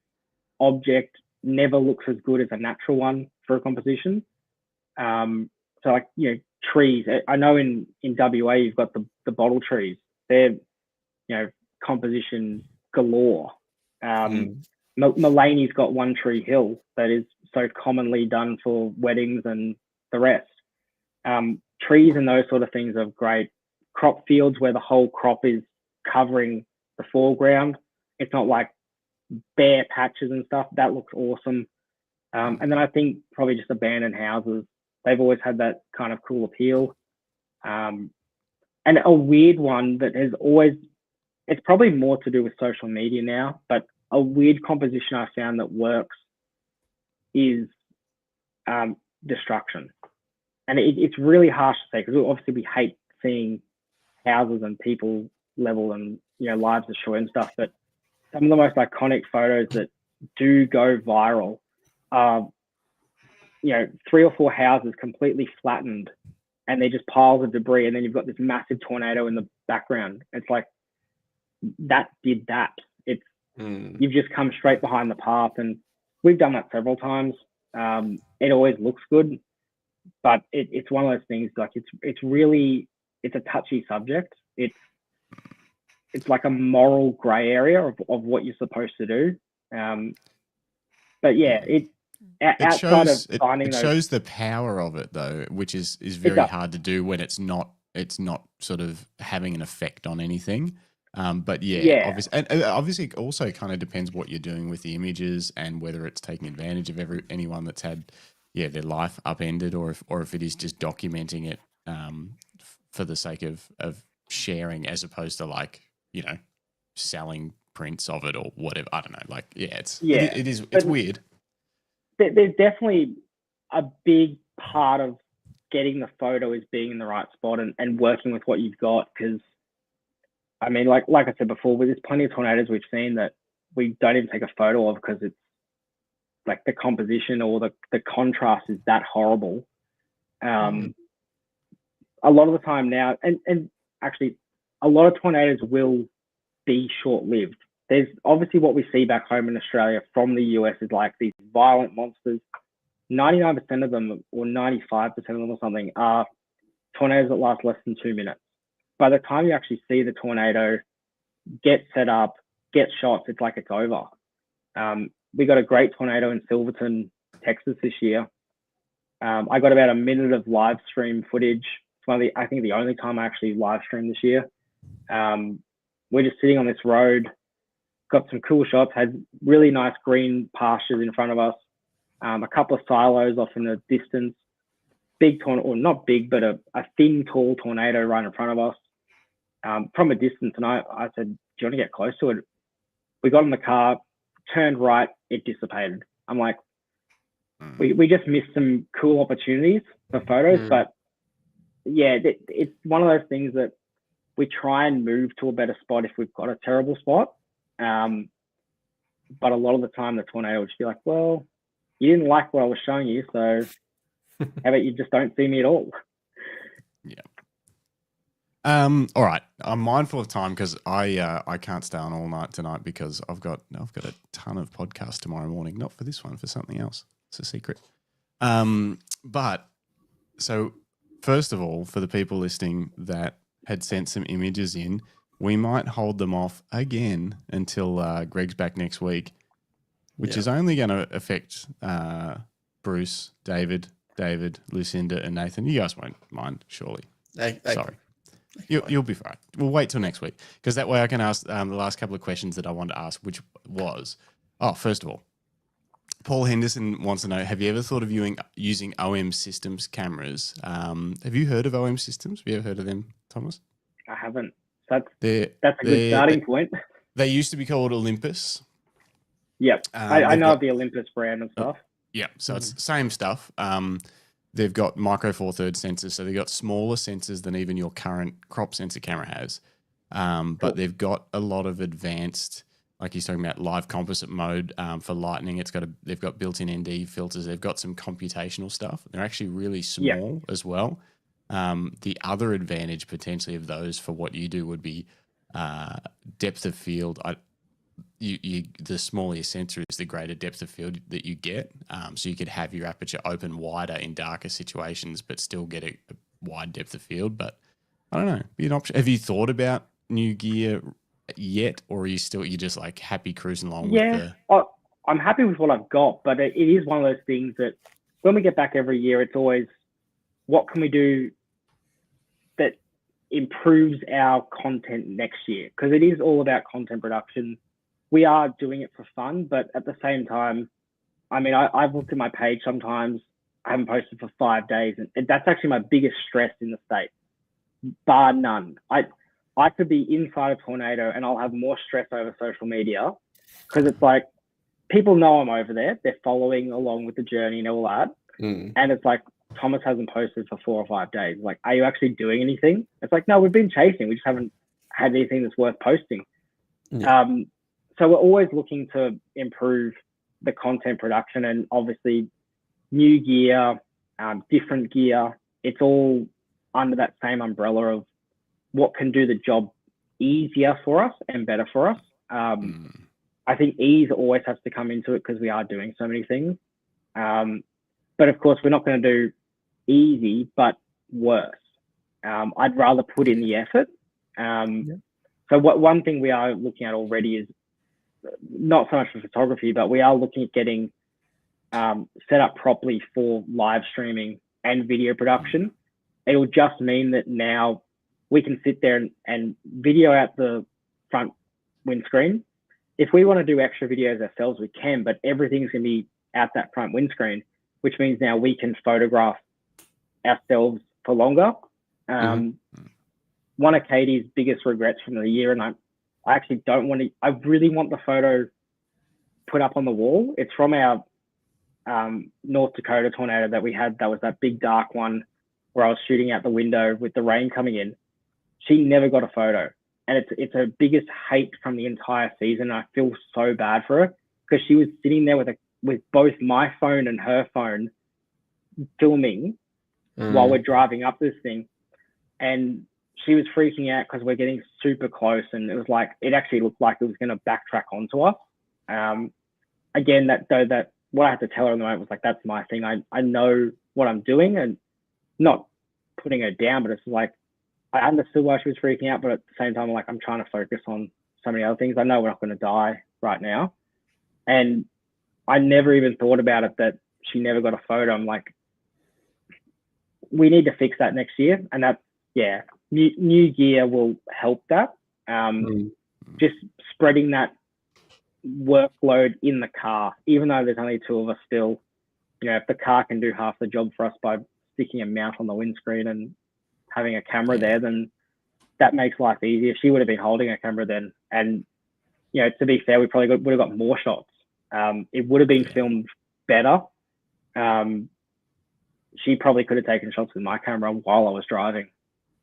object never looks as good as a natural one for a composition. So like, you know, trees. I know in WA you've got the bottle trees. They're, you know, composition galore. Mulaney's got One Tree Hill that is so commonly done for weddings and the rest. Trees and those sort of things are great. Crop fields where the whole crop is covering the foreground. It's not like bare patches and stuff. That looks awesome. And then I think probably just abandoned houses. They've always had that kind of cool appeal. And a weird one that has always, it's probably more to do with social media now, but a weird composition I found that works is destruction. And it's really harsh to say, because obviously we hate seeing houses and people level and, you know, lives destroyed and stuff, but some of the most iconic photos that do go viral are, you know, 3 or 4 houses completely flattened and they're just piles of debris, and then you've got this massive tornado in the background. It's like, that did that. It's you've just come straight behind the path, and we've done that several times. It always looks good, but it's one of those things, like, it's really, it's a touchy subject. It's like a moral gray area of what you're supposed to do. But yeah, it shows the power of it, though, which is very hard to do when it's not sort of having an effect on anything. But obviously it also kind of depends what you're doing with the images and whether it's taking advantage of anyone that's had their life upended, or if it is just documenting it for the sake of sharing, as opposed to, like, you know, selling prints of it or whatever. I don't know. Like, it's weird. There's definitely a big part of getting the photo is being in the right spot and working with what you've got. Because, I mean, like I said before, there's plenty of tornadoes we've seen that we don't even take a photo of because it's like the composition or the contrast is that horrible. A lot of the time now, and actually a lot of tornadoes will be short-lived. There's obviously what we see back home in Australia from the US is like these violent monsters. 99% of them, or 95% of them or something, are tornadoes that last less than 2 minutes. By the time you actually see the tornado, get set up, get shots, it's like it's over. We got a great tornado in Silverton, Texas this year. I got about a minute of live stream footage. It's I think the only time I actually live streamed this year. We're just sitting on this road, got some cool shots, had really nice green pastures in front of us, a couple of silos off in the distance, big tornado, or not big, but a thin, tall tornado right in front of us from a distance. And I said, do you want to get close to it? We got in the car, turned right, it dissipated. I'm like, we just missed some cool opportunities for photos. But yeah, it's one of those things that we try and move to a better spot if we've got a terrible spot. But a lot of the time the tornado would just be like, well, you didn't like what I was showing you, so how about you just don't see me at all? Yeah. All right. I'm mindful of time because I can't stay on all night tonight because I've got a ton of podcasts tomorrow morning. Not for this one, for something else. It's a secret. But so first of all, for the people listening that had sent some images in, we might hold them off again until Greg's back next week, which is only going to affect Bruce, David, Lucinda, and Nathan. You guys won't mind, surely. Sorry. You'll be fine. We'll wait till next week because that way I can ask the last couple of questions that I wanted to ask, which was, first of all, Paul Henderson wants to know, have you ever thought of using OM Systems cameras? Have you heard of OM Systems? Have you ever heard of them, Thomas? I haven't. That's a good starting point. They used to be called Olympus. Yep. I know the Olympus brand and stuff. Yeah, so it's the same stuff. They've got micro four thirds sensors, so they've got smaller sensors than even your current crop sensor camera has. But they've got a lot of advanced, like he's talking about, live composite mode for lightning. They've got built-in ND filters. They've got some computational stuff. They're actually really small as well. The other advantage potentially of those for what you do would be depth of field. The smaller your sensor is, the greater depth of field that you get. So you could have your aperture open wider in darker situations, but still get a wide depth of field. But I don't know, be an option. Have you thought about new gear yet, or are you just like happy cruising along with the? I'm happy with what I've got, but it is one of those things that when we get back every year, it's always, what can we do that improves our content next year? Because it is all about content production. We are doing it for fun, but at the same time, I mean, I've looked at my page sometimes. I haven't posted for 5 days, and that's actually my biggest stress in the state, bar none. I could be inside a tornado and I'll have more stress over social media because it's like people know I'm over there. They're following along with the journey and all that. And it's like, Thomas hasn't posted for 4 or 5 days. Like, are you actually doing anything? It's like, no, we've been chasing. We just haven't had anything that's worth posting. Yeah. So we're always looking to improve the content production, and obviously new gear, different gear. It's all under that same umbrella of what can do the job easier for us and better for us. I think ease always has to come into it because we are doing so many things. But of course, we're not going to do easy, but worse. I'd rather put in the effort. So one thing we are looking at already is not so much for photography, but we are looking at getting set up properly for live streaming and video production. It will just mean that now we can sit there and video out the front windscreen. If we want to do extra videos ourselves, we can, but everything's going to be out that front windscreen, which means now we can photograph ourselves for longer. One of Katie's biggest regrets from the year, and I actually don't want to, I really want the photo put up on the wall. It's from our North Dakota tornado that we had. That was that big dark one. where I was shooting out the window with the rain coming in. She never got a photo. And it's her biggest hate from the entire season. I feel so bad for her because she was sitting there with both my phone and her phone filming while we're driving up this thing. And she was freaking out because we're getting super close, and it actually looked like it was going to backtrack onto us. Again, what I had to tell her in the moment was like, that's my thing. I know what I'm doing, and not putting her down, but it's like, I understood why she was freaking out, but at the same time, like, I'm trying to focus on so many other things. I know we're not going to die right now. And I never even thought about it that she never got a photo. I'm like, we need to fix that next year. And that, yeah, new gear will help that. Just spreading that workload in the car, even though there's only two of us still, if the car can do half the job for us by sticking a mount on the windscreen and having a camera there, then that makes life easier. She would have been holding a camera then. And, to be fair, we probably would have got more shots. It would have been filmed better. She probably could have taken shots with my camera while I was driving.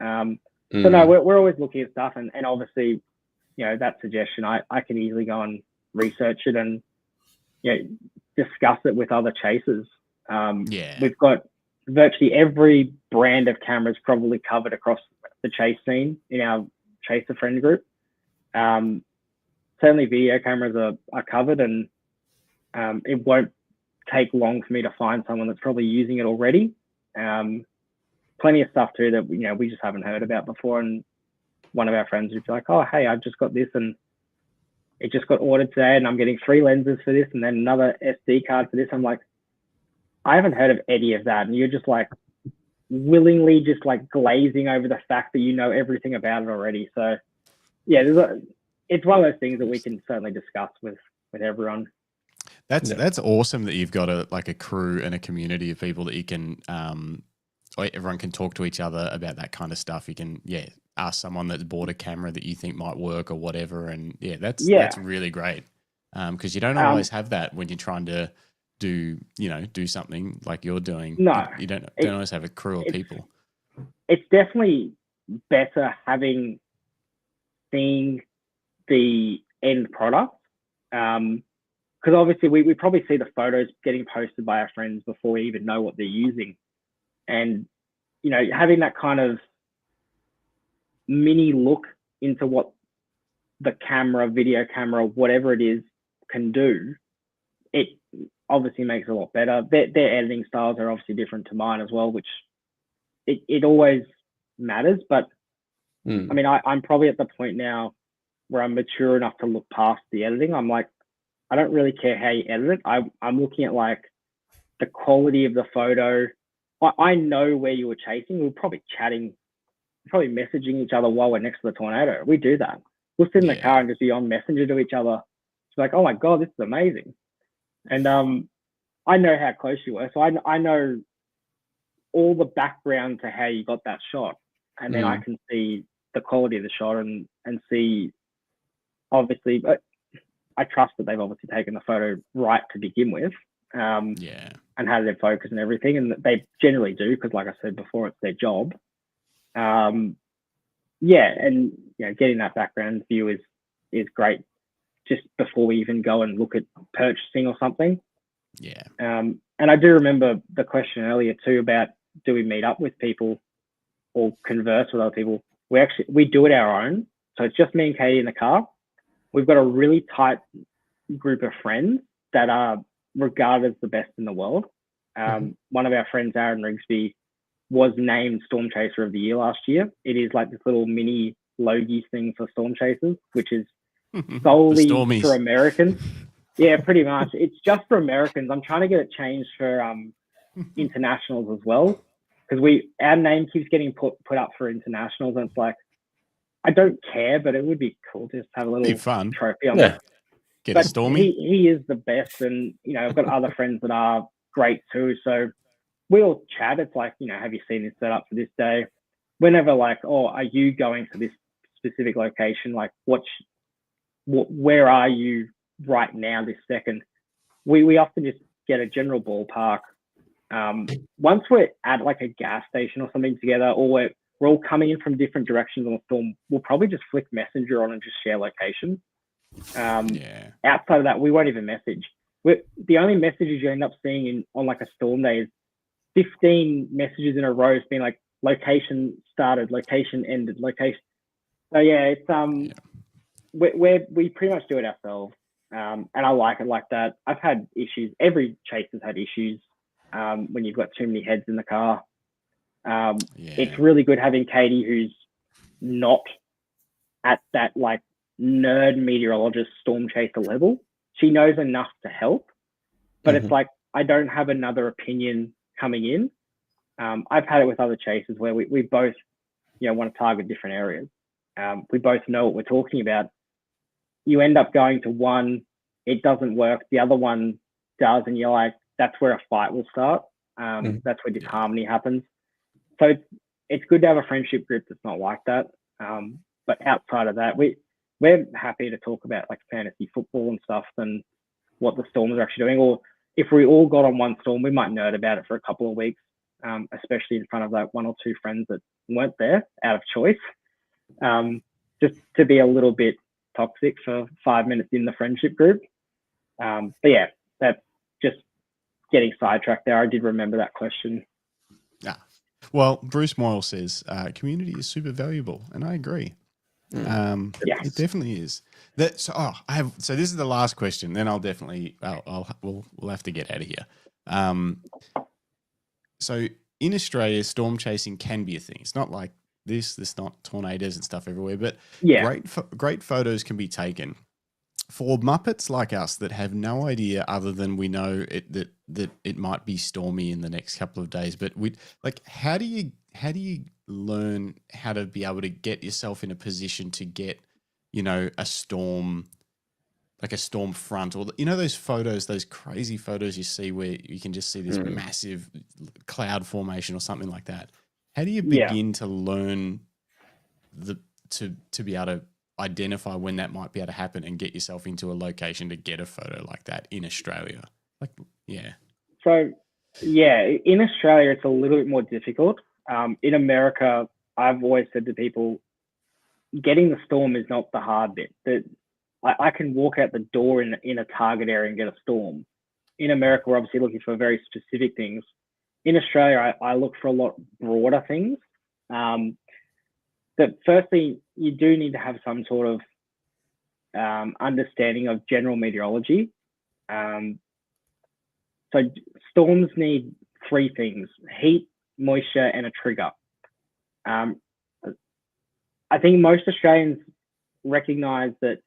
So no, we're always looking at stuff. And obviously, that suggestion, I can easily go and research it and, discuss it with other chasers. We've got virtually every brand of cameras probably covered across the chase scene in our chaser friend group. Certainly video cameras are covered, and it won't take long for me to find someone that's probably using it already. Plenty of stuff too that we just haven't heard about before, and one of our friends would be like, oh, hey, I've just got this, and it just got ordered today, and I'm getting 3 lenses for this and then another SD card for this. I'm like, I haven't heard of any of that. And you're just like willingly just like glazing over the fact that you know everything about it already. So yeah, it's one of those things that we can certainly discuss with everyone. That's awesome that you've got a crew and a community of people that you can, everyone can talk to each other about that kind of stuff. You can, ask someone that's bought a camera that you think might work or whatever. And that's really great. Because you don't always have that when you're trying to do something like you're doing. No, you don't always have a crew of people. It's definitely better seeing the end product. Because obviously we probably see the photos getting posted by our friends before we even know what they're using. And, having that kind of mini look into what the camera, video camera, whatever it is, can do, it obviously makes it a lot better. Their editing styles are obviously different to mine as well, which it always matters. But I mean, I'm probably at the point now where I'm mature enough to look past the editing. I'm like, I don't really care how you edit it. I'm looking at like the quality of the photo. I know where you were chasing. We were probably chatting, probably messaging each other while we're next to the tornado. We do that. We'll sit in the car and just be on Messenger to each other. It's like, oh my God, this is amazing. And I know how close you were. So I know all the background to how you got that shot. And then I can see the quality of the shot and see, obviously, but I trust that they've obviously taken the photo right to begin with. And had it in focus and everything. And they generally do, because like I said before, it's their job. And getting that background view is great just before we even go and look at purchasing or something. And I do remember the question earlier too about, do we meet up with people or converse with other people? We do it our own. So it's just me and Katie in the car. We've got a really tight group of friends that are regarded as the best in the world. One of our friends, Aaron Rigsby, was named Storm Chaser of the Year last year. It is like this little mini Logies thing for storm chasers, which is solely for Americans. Yeah, pretty much. It's just for Americans. I'm trying to get it changed for internationals as well, because our name keeps getting put up for internationals, and it's like, I don't care, but it would be cool to just have a little fun trophy on it. Get a Stormy. He is the best, and I've got other friends that are great too. So we all chat. It's like, have you seen this set up for this day? Whenever like, oh, are you going to this specific location? Like, where are you right now, this second? We often just get a general ballpark, Once we're at like a gas station or something together, or we're all coming in from different directions on the storm, we'll probably just flick Messenger on and just share locations. Outside of that, we won't even message. The only messages you end up seeing on like a storm day is 15 messages in a row being like location started, location ended, location. So yeah, it's we pretty much do it ourselves, and I like it like that. I've had issues. Every chase has had issues when you've got too many heads in the car. It's really good having Katie, who's not at that like nerd meteorologist storm chaser level. She knows enough to help, but it's like I don't have another opinion coming in. I've had it with other chasers where we both, want to target different areas. We both know what we're talking about. You end up going to one, it doesn't work. The other one does, and you're like, that's where a fight will start. That's where disharmony happens. So it's good to have a friendship group that's not like that. But outside of that, we're happy to talk about like fantasy football and stuff than what the Stormers are actually doing. Or if we all got on one storm, we might nerd about it for a couple of weeks, especially in front of like one or two friends that weren't there out of choice. Just to be a little bit toxic for 5 minutes in the friendship group. But yeah, that's just getting sidetracked there. I did remember that question. Well, Bruce Moyle says community is super valuable, and I agree. It definitely is. So this is the last question. Then we'll have to get out of here. So in Australia, storm chasing can be a thing. It's not like there's not tornadoes and stuff everywhere, but great photos can be taken. For Muppets like us that have no idea other than we know that it might be stormy in the next couple of days, but how do you learn how to be able to get yourself in a position to get, a storm, like a storm front, or those photos, those crazy photos you see where you can just see this massive cloud formation or something like that. How do you begin to learn to be able to identify when that might be able to happen and get yourself into a location to get a photo like that in Australia? So, in Australia, it's a little bit more difficult. In America, I've always said to people, getting the storm is not the hard bit. I can walk out the door in a target area and get a storm. In America, we're obviously looking for very specific things. In Australia, I look for a lot broader things. That firstly, you do need to have some sort of understanding of general meteorology. So storms need three things: heat, moisture, and a trigger. I think most Australians recognize that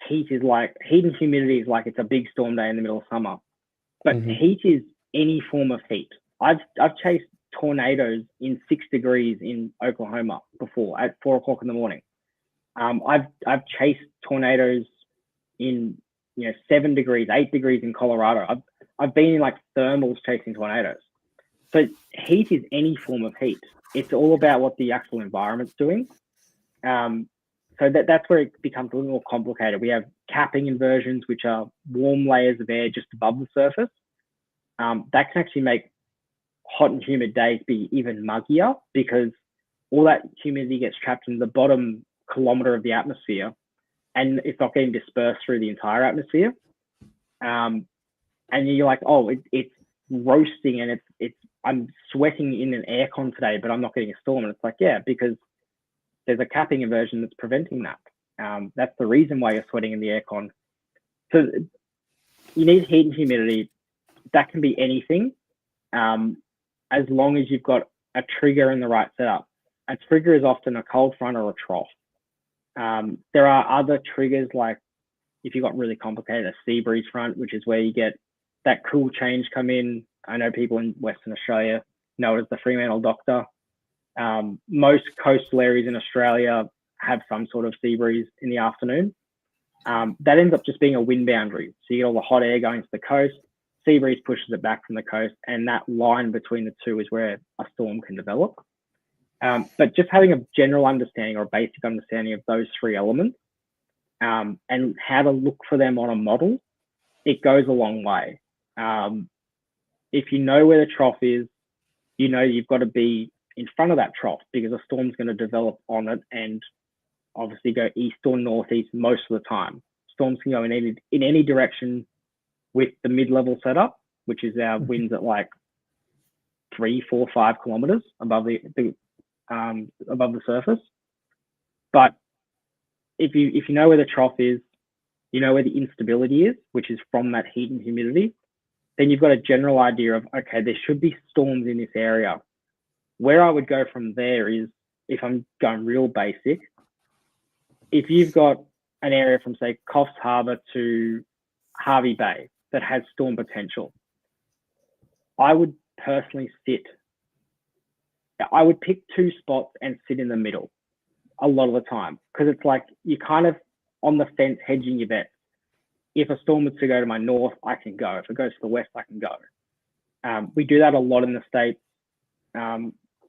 heat and humidity is like it's a big storm day in the middle of summer. But heat is any form of heat. I've chased tornadoes in 6 degrees in Oklahoma before at 4 o'clock in the morning. I've chased tornadoes in 7 degrees, 8 degrees in Colorado. I've been in like thermals chasing tornadoes. So heat is any form of heat. It's all about what the actual environment's doing. So that's where it becomes a little more complicated. We have capping inversions, which are warm layers of air just above the surface. That can actually make hot and humid days be even muggier because all that humidity gets trapped in the bottom kilometer of the atmosphere and it's not getting dispersed through the entire atmosphere. And you're like, it's roasting and I'm sweating in an aircon today, but I'm not getting a storm. And it's like, because there's a capping inversion that's preventing that. That's the reason why you're sweating in the aircon. So you need heat and humidity. That can be anything, as long as you've got a trigger in the right setup. A trigger is often a cold front or a trough. There are other triggers, like if you've got really complicated, a sea breeze front, which is where you get that cool change come in. I know people in Western Australia know it as the Fremantle Doctor. Most coastal areas in Australia have some sort of sea breeze in the afternoon. That ends up just being a wind boundary. So you get all the hot air going to the coast, sea breeze pushes it back from the coast, and that line between the two is where a storm can develop. But just having a general understanding or a basic understanding of those three elements and how to look for them on a model, it goes a long way. if you know where the trough is, you know you've got to be in front of that trough because a storm's going to develop on it and obviously go east or northeast most of the time. Storms can go in any direction with the mid-level setup, which is our winds at like 3, 4, 5 kilometers above the surface. But if you know where the trough is, you know where the instability is, which is from that heat and humidity, then you've got a general idea of, okay, there should be storms in this area. Where I would go from there is, if I'm going real basic, if you've got an area from, say, Coffs Harbour to Hervey Bay that has storm potential, I would personally I would pick 2 spots and sit in the middle a lot of the time, because it's like you're kind of on the fence hedging your bets. If a storm was to go to my north, I can go. If it goes to the west, I can go. We do that a lot in the States,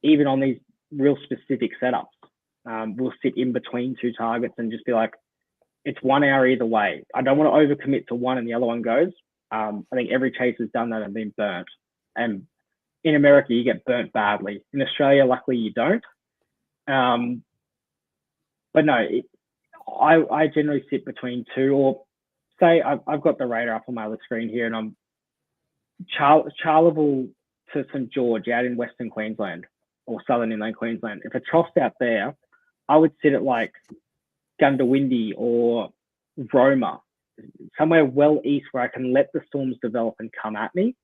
even on these real specific setups. We'll sit in between 2 targets and just be like, it's 1 hour either way. I don't want to overcommit to one and the other one goes. I think every chase has done that and been burnt. And in America, you get burnt badly. In Australia, luckily, you don't. But no, I generally sit between 2, or say I've got the radar up on my other screen here, and I'm Charleville to St George out in Western Queensland or Southern Inland Queensland. If a trough's out there, I would sit at like Gundawindi or Roma, somewhere well east where I can let the storms develop and come at me,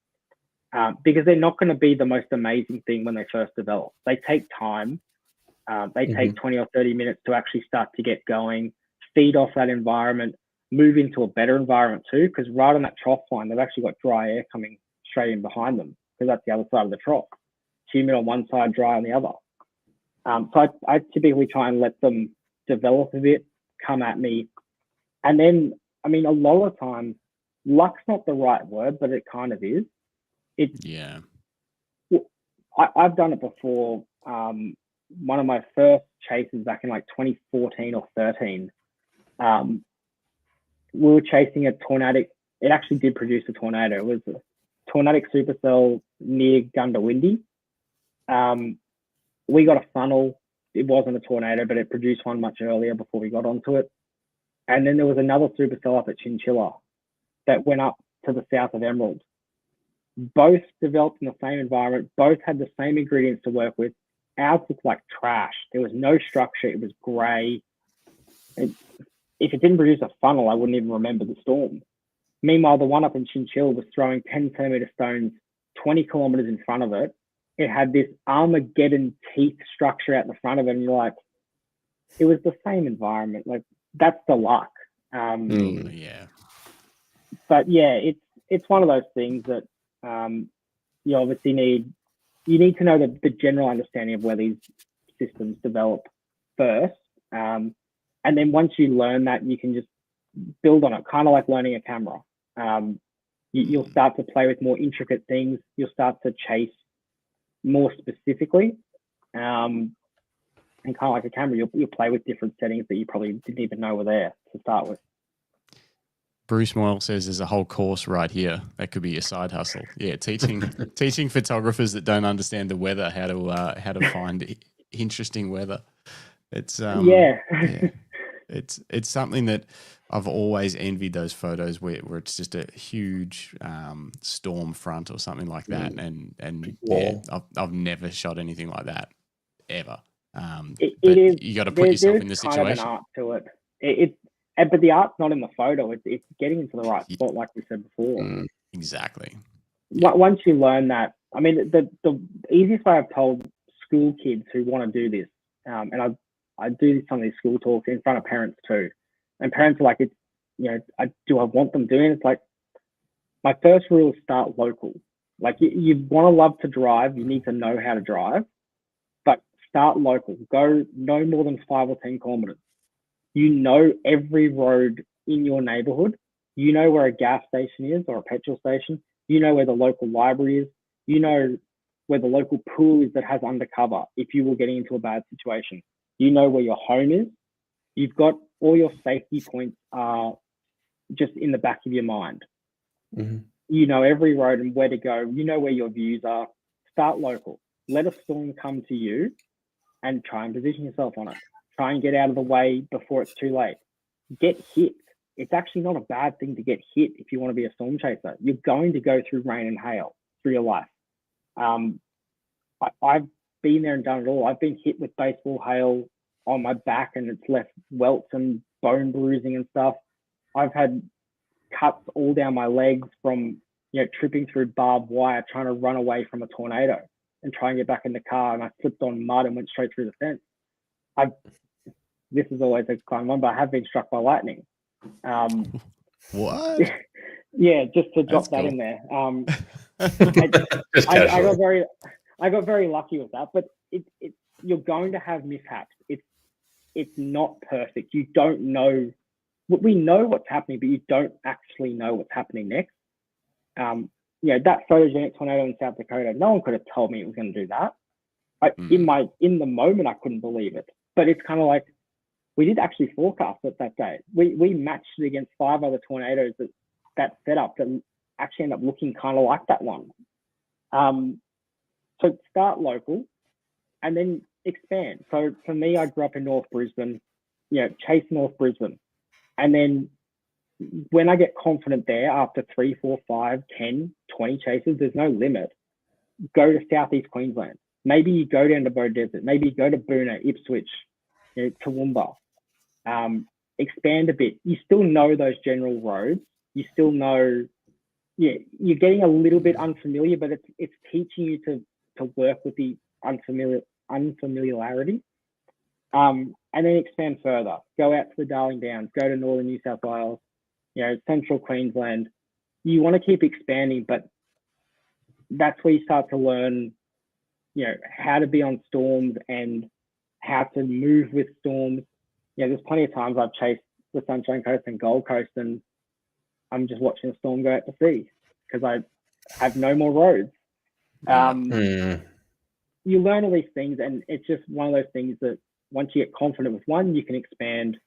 because they're not going to be the most amazing thing when they first develop. They take time. They take 20 or 30 minutes to actually start to get going, feed off that environment, move into a better environment too, because right on that trough line, they've actually got dry air coming straight in behind them, because that's the other side of the trough. Humid on one side, dry on the other. So I typically try and let them develop a bit, come at me. And then, I mean, a lot of the time, luck's not the right word, but it kind of is. I've done it before. One of my first chases back in like 2014 or 13, we were chasing a tornadic. It actually did produce a tornado. It was a tornadic supercell near Gundawindi. We got a funnel. It wasn't a tornado, but it produced one much earlier before we got onto it. And then there was another supercell up at Chinchilla that went up to the south of Emerald. Both developed in the same environment. Both had the same ingredients to work with. Ours looked like trash. There was no structure. It was grey. If it didn't produce a funnel, I wouldn't even remember the storm. Meanwhile, the one up in Chinchilla was throwing 10-centimetre stones 20 kilometres in front of it. It had this Armageddon teeth structure out the front of it, and you're like, it was the same environment. Like, that's the luck. But yeah, it's one of those things that you obviously need. You need to know the general understanding of where these systems develop first. And then once you learn that, you can just build on it, kind of like learning a camera. You'll start to play with more intricate things. You'll start to chase more specifically. And kind of like a camera, you'll play with different settings that you probably didn't even know were there to start with. Bruce Moyle says there's a whole course right here. That could be your side hustle. Yeah, teaching photographers that don't understand the weather how to find interesting weather. It's it's something that I've always envied, those photos where it's just a huge storm front or something like that, and I've never shot anything like that ever. You got to put yourself in the situation. Kind of an art to it. But the art's not in the photo. It's getting into the right spot, like we said before. Exactly. Yeah. Once you learn that, I mean, the easiest way I've told school kids who want to do this, and I do some of these school talks in front of parents too, and parents are like, do I want them doing it? It's like, my first rule is start local. Like, you want to love to drive, you need to know how to drive, but start local. Go no more than 5 or 10 kilometers. You know every road in your neighborhood. You know where a gas station is or a petrol station. You know where the local library is. You know where the local pool is that has undercover if you were getting into a bad situation. You know where your home is. You've got all your safety points are just in the back of your mind. You know every road and where to go. You know where your views are. Start local. Let a storm come to you and try and position yourself on it. Try and get out of the way before it's too late. Get hit. It's actually not a bad thing to get hit if you want to be a storm chaser. You're going to go through rain and hail through your life. I've been there and done it all. I've been hit with baseball hail on my back and it's left welts and bone bruising and stuff. I've had cuts all down my legs from tripping through barbed wire trying to run away from a tornado and try and get back in the car, and I slipped on mud and went straight through the fence. This is always a kind of one, but I have been struck by lightning. What? Yeah, just to drop that in there. I got very lucky with that, but you're going to have mishaps. It's not perfect. You don't know. We know what's happening, but you don't actually know what's happening next. That photogenic tornado in South Dakota, no one could have told me it was going to do that. In the moment, I couldn't believe it. But it's kind of like, we did actually forecast it that day. We matched it against 5 other tornadoes that set up that actually end up looking kind of like that one. So start local and then expand. So for me, I grew up in North Brisbane, chase North Brisbane. And then when I get confident there after 3, 4, 5, 10, 20 chases, there's no limit. Go to Southeast Queensland. Maybe you go down to Bow Desert. Maybe you go to Boona, Ipswich, Toowoomba. Expand a bit. You still know those general roads. You still know, you're getting a little bit unfamiliar, but it's teaching you to work with the unfamiliarity. And then expand further. Go out to the Darling Downs. Go to northern New South Wales. Central Queensland. You want to keep expanding, but that's where you start to learn, how to be on storms and how to move with storms. There's plenty of times I've chased the Sunshine Coast and Gold Coast and I'm just watching a storm go out to sea because I have no more roads. You learn all these things, and it's just one of those things that once you get confident with one, you can expand.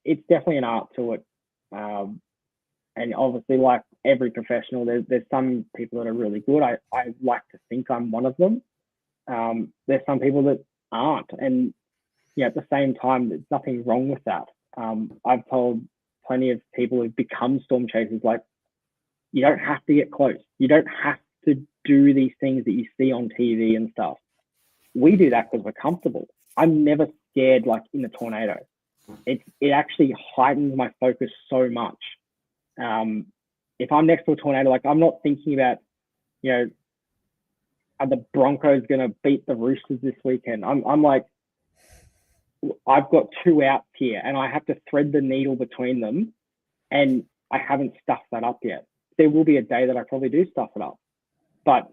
It's definitely an art to it. And obviously, like every professional, there's some people that are really good. I like to think I'm one of them. There's some people that aren't. And at the same time, there's nothing wrong with that. I've told plenty of people who've become storm chasers, like, you don't have to get close. You don't have to do these things that you see on TV and stuff. We do that because we're comfortable. I'm never scared like in a tornado. It actually heightens my focus so much. If I'm next to a tornado, like I'm not thinking about, are the Broncos going to beat the Roosters this weekend? I'm like, I've got 2 outs here and I have to thread the needle between them, and I haven't stuffed that up yet. There will be a day that I probably do stuff it up, but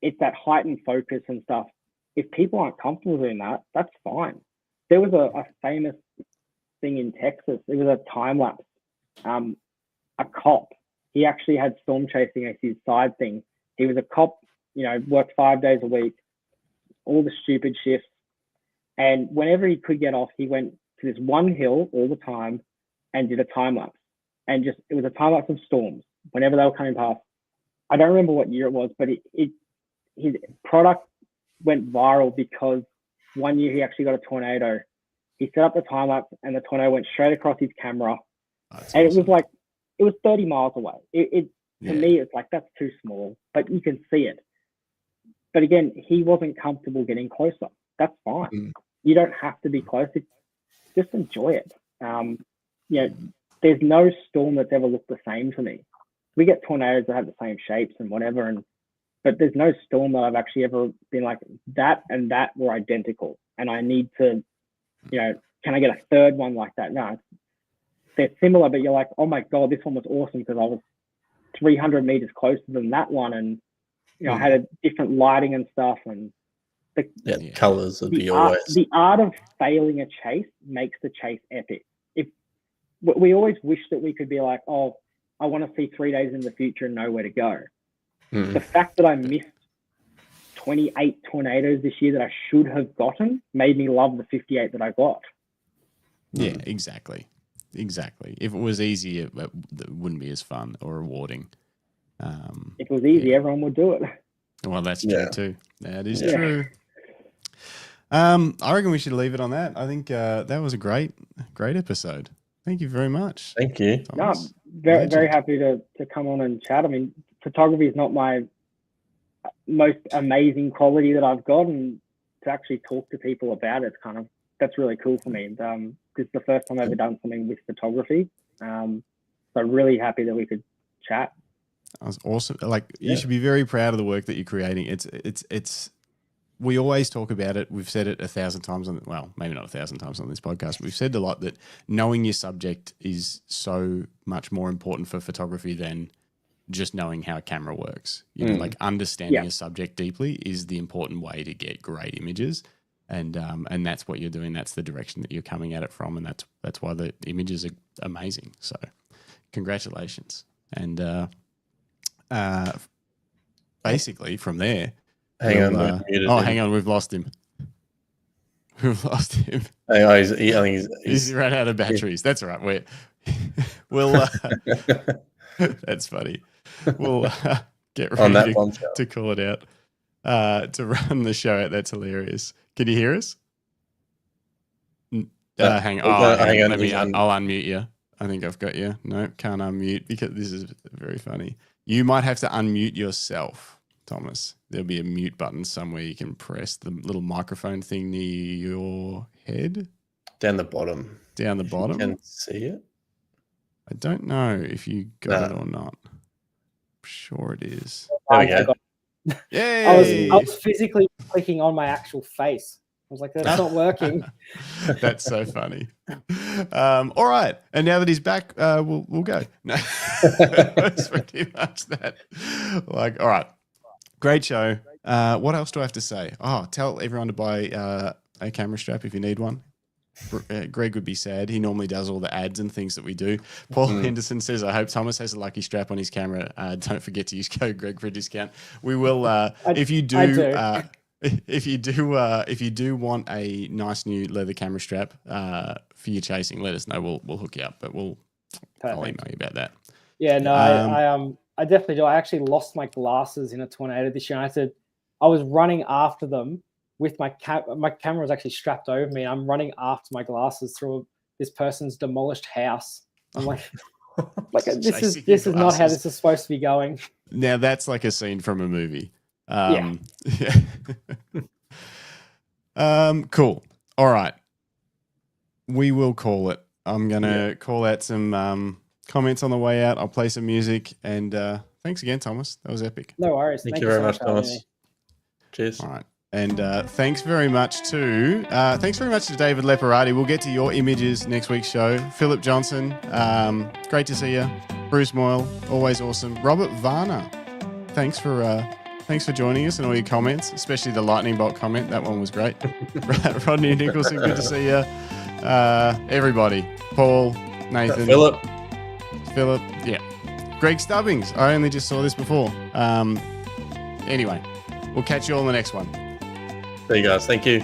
it's that heightened focus and stuff. If people aren't comfortable doing that, that's fine. There was a famous thing in Texas. It was a time lapse. A cop, he actually had storm chasing as his side thing. He was a cop, worked 5 days a week, all the stupid shifts. And whenever he could get off, he went to this one hill all the time and did a time lapse. And it was a time lapse of storms whenever they were coming past. I don't remember what year it was, but his product went viral because one year he actually got a tornado. He set up the time lapse and the tornado went straight across his camera. That's and awesome. It was 30 miles away. To me, it's like, that's too small, but you can see it. But again, he wasn't comfortable getting closer. That's fine. You don't have to be close. Just enjoy it. There's no storm that's ever looked the same to me. We get tornadoes that have the same shapes and whatever, but there's no storm that I've actually ever been like, that and that were identical, and I need to, can I get a third one like that? No, they're similar, but you're like, oh my God, this one was awesome because I was 300 meters closer than that one, and I had a different lighting and stuff, and colors would be always the art of failing a chase makes the chase epic. If we always wish that we could be like, oh, I want to see 3 days in the future and know where to go. The fact that I missed 28 tornadoes this year that I should have gotten made me love the 58 that I got. Yeah, exactly. exactly. If it was easy, it wouldn't be as fun or rewarding. If it was easy, everyone would do it. Well, that's true too. That is Yeah. true. I reckon we should leave it on that. I think that was a great episode. Thank you very much. Thank you. No, I'm Thomas. very Legend. happy to come on and chat. I mean, photography is not my most amazing quality that I've got, and to actually talk to people about it, that's really cool for me. This is the first time I've ever done something with photography. So really happy that we could chat. That was awesome. Like you should be very proud of the work that you're creating. It's. We always talk about it. We've said it 1,000 times maybe not 1,000 times on this podcast. We've said a lot that knowing your subject is so much more important for photography than just knowing how a camera works. You know, like understanding a subject deeply is the important way to get great images. And that's what you're doing. That's the direction that you're coming at it from. And that's why the images are amazing. So congratulations. And basically from there, Hang on. hang on. We've lost him. We've lost him. Hang on, I think He's run out of batteries. That's all right. We'll that's funny. We'll get on that ready bombshell. to call it out. To run the show out. That's hilarious. Can you hear us? Hang on. hang on, I'll unmute you. I think I've got you. No, can't unmute because this is very funny. You might have to unmute yourself, Thomas. There'll be a mute button somewhere you can press, the little microphone thing near your head. Down the bottom. Down the bottom? You can see it? I don't know if you got it or not. I'm sure it is. There we go. Yay! I was physically clicking on my actual face. I was like, that's not working. That's so funny. All right. And now that he's back, we'll go. No, that's pretty much that. Like, all right. Great show. What else do I have to say? Oh, tell everyone to buy a camera strap if you need one. Greg would be sad. He normally does all the ads and things that we do. Paul Henderson says, I hope Thomas has a lucky strap on his camera. Don't forget to use code Greg for a discount. We will, if you do. If you do want a nice new leather camera strap for your chasing, let us know. We'll hook you up, but I'll email you about that. Yeah, no, I definitely do. I actually lost my glasses in a tornado this year. I was running after them with my camera was actually strapped over me. And I'm running after my glasses through this person's demolished house. I'm like, this is not how this is supposed to be going. Now that's like a scene from a movie. Yeah. Cool. All right. We will call it. I'm going to call out some comments on the way out. I'll play some music. And thanks again, Thomas. That was epic. No worries. Thank you very much, Thomas. Cheers. All right. And thanks very much to David Leparati. We'll get to your images next week's show. Philip Johnson, great to see you. Bruce Moyle, always awesome. Robert Varner, thanks for joining us and all your comments, especially the lightning bolt comment. That one was great. Rodney Nicholson, good to see you. Everybody, Paul, Nathan, Philip, yeah. Greg Stubbings. I only just saw this before. Anyway, we'll catch you all in the next one. there you guys. Thank you.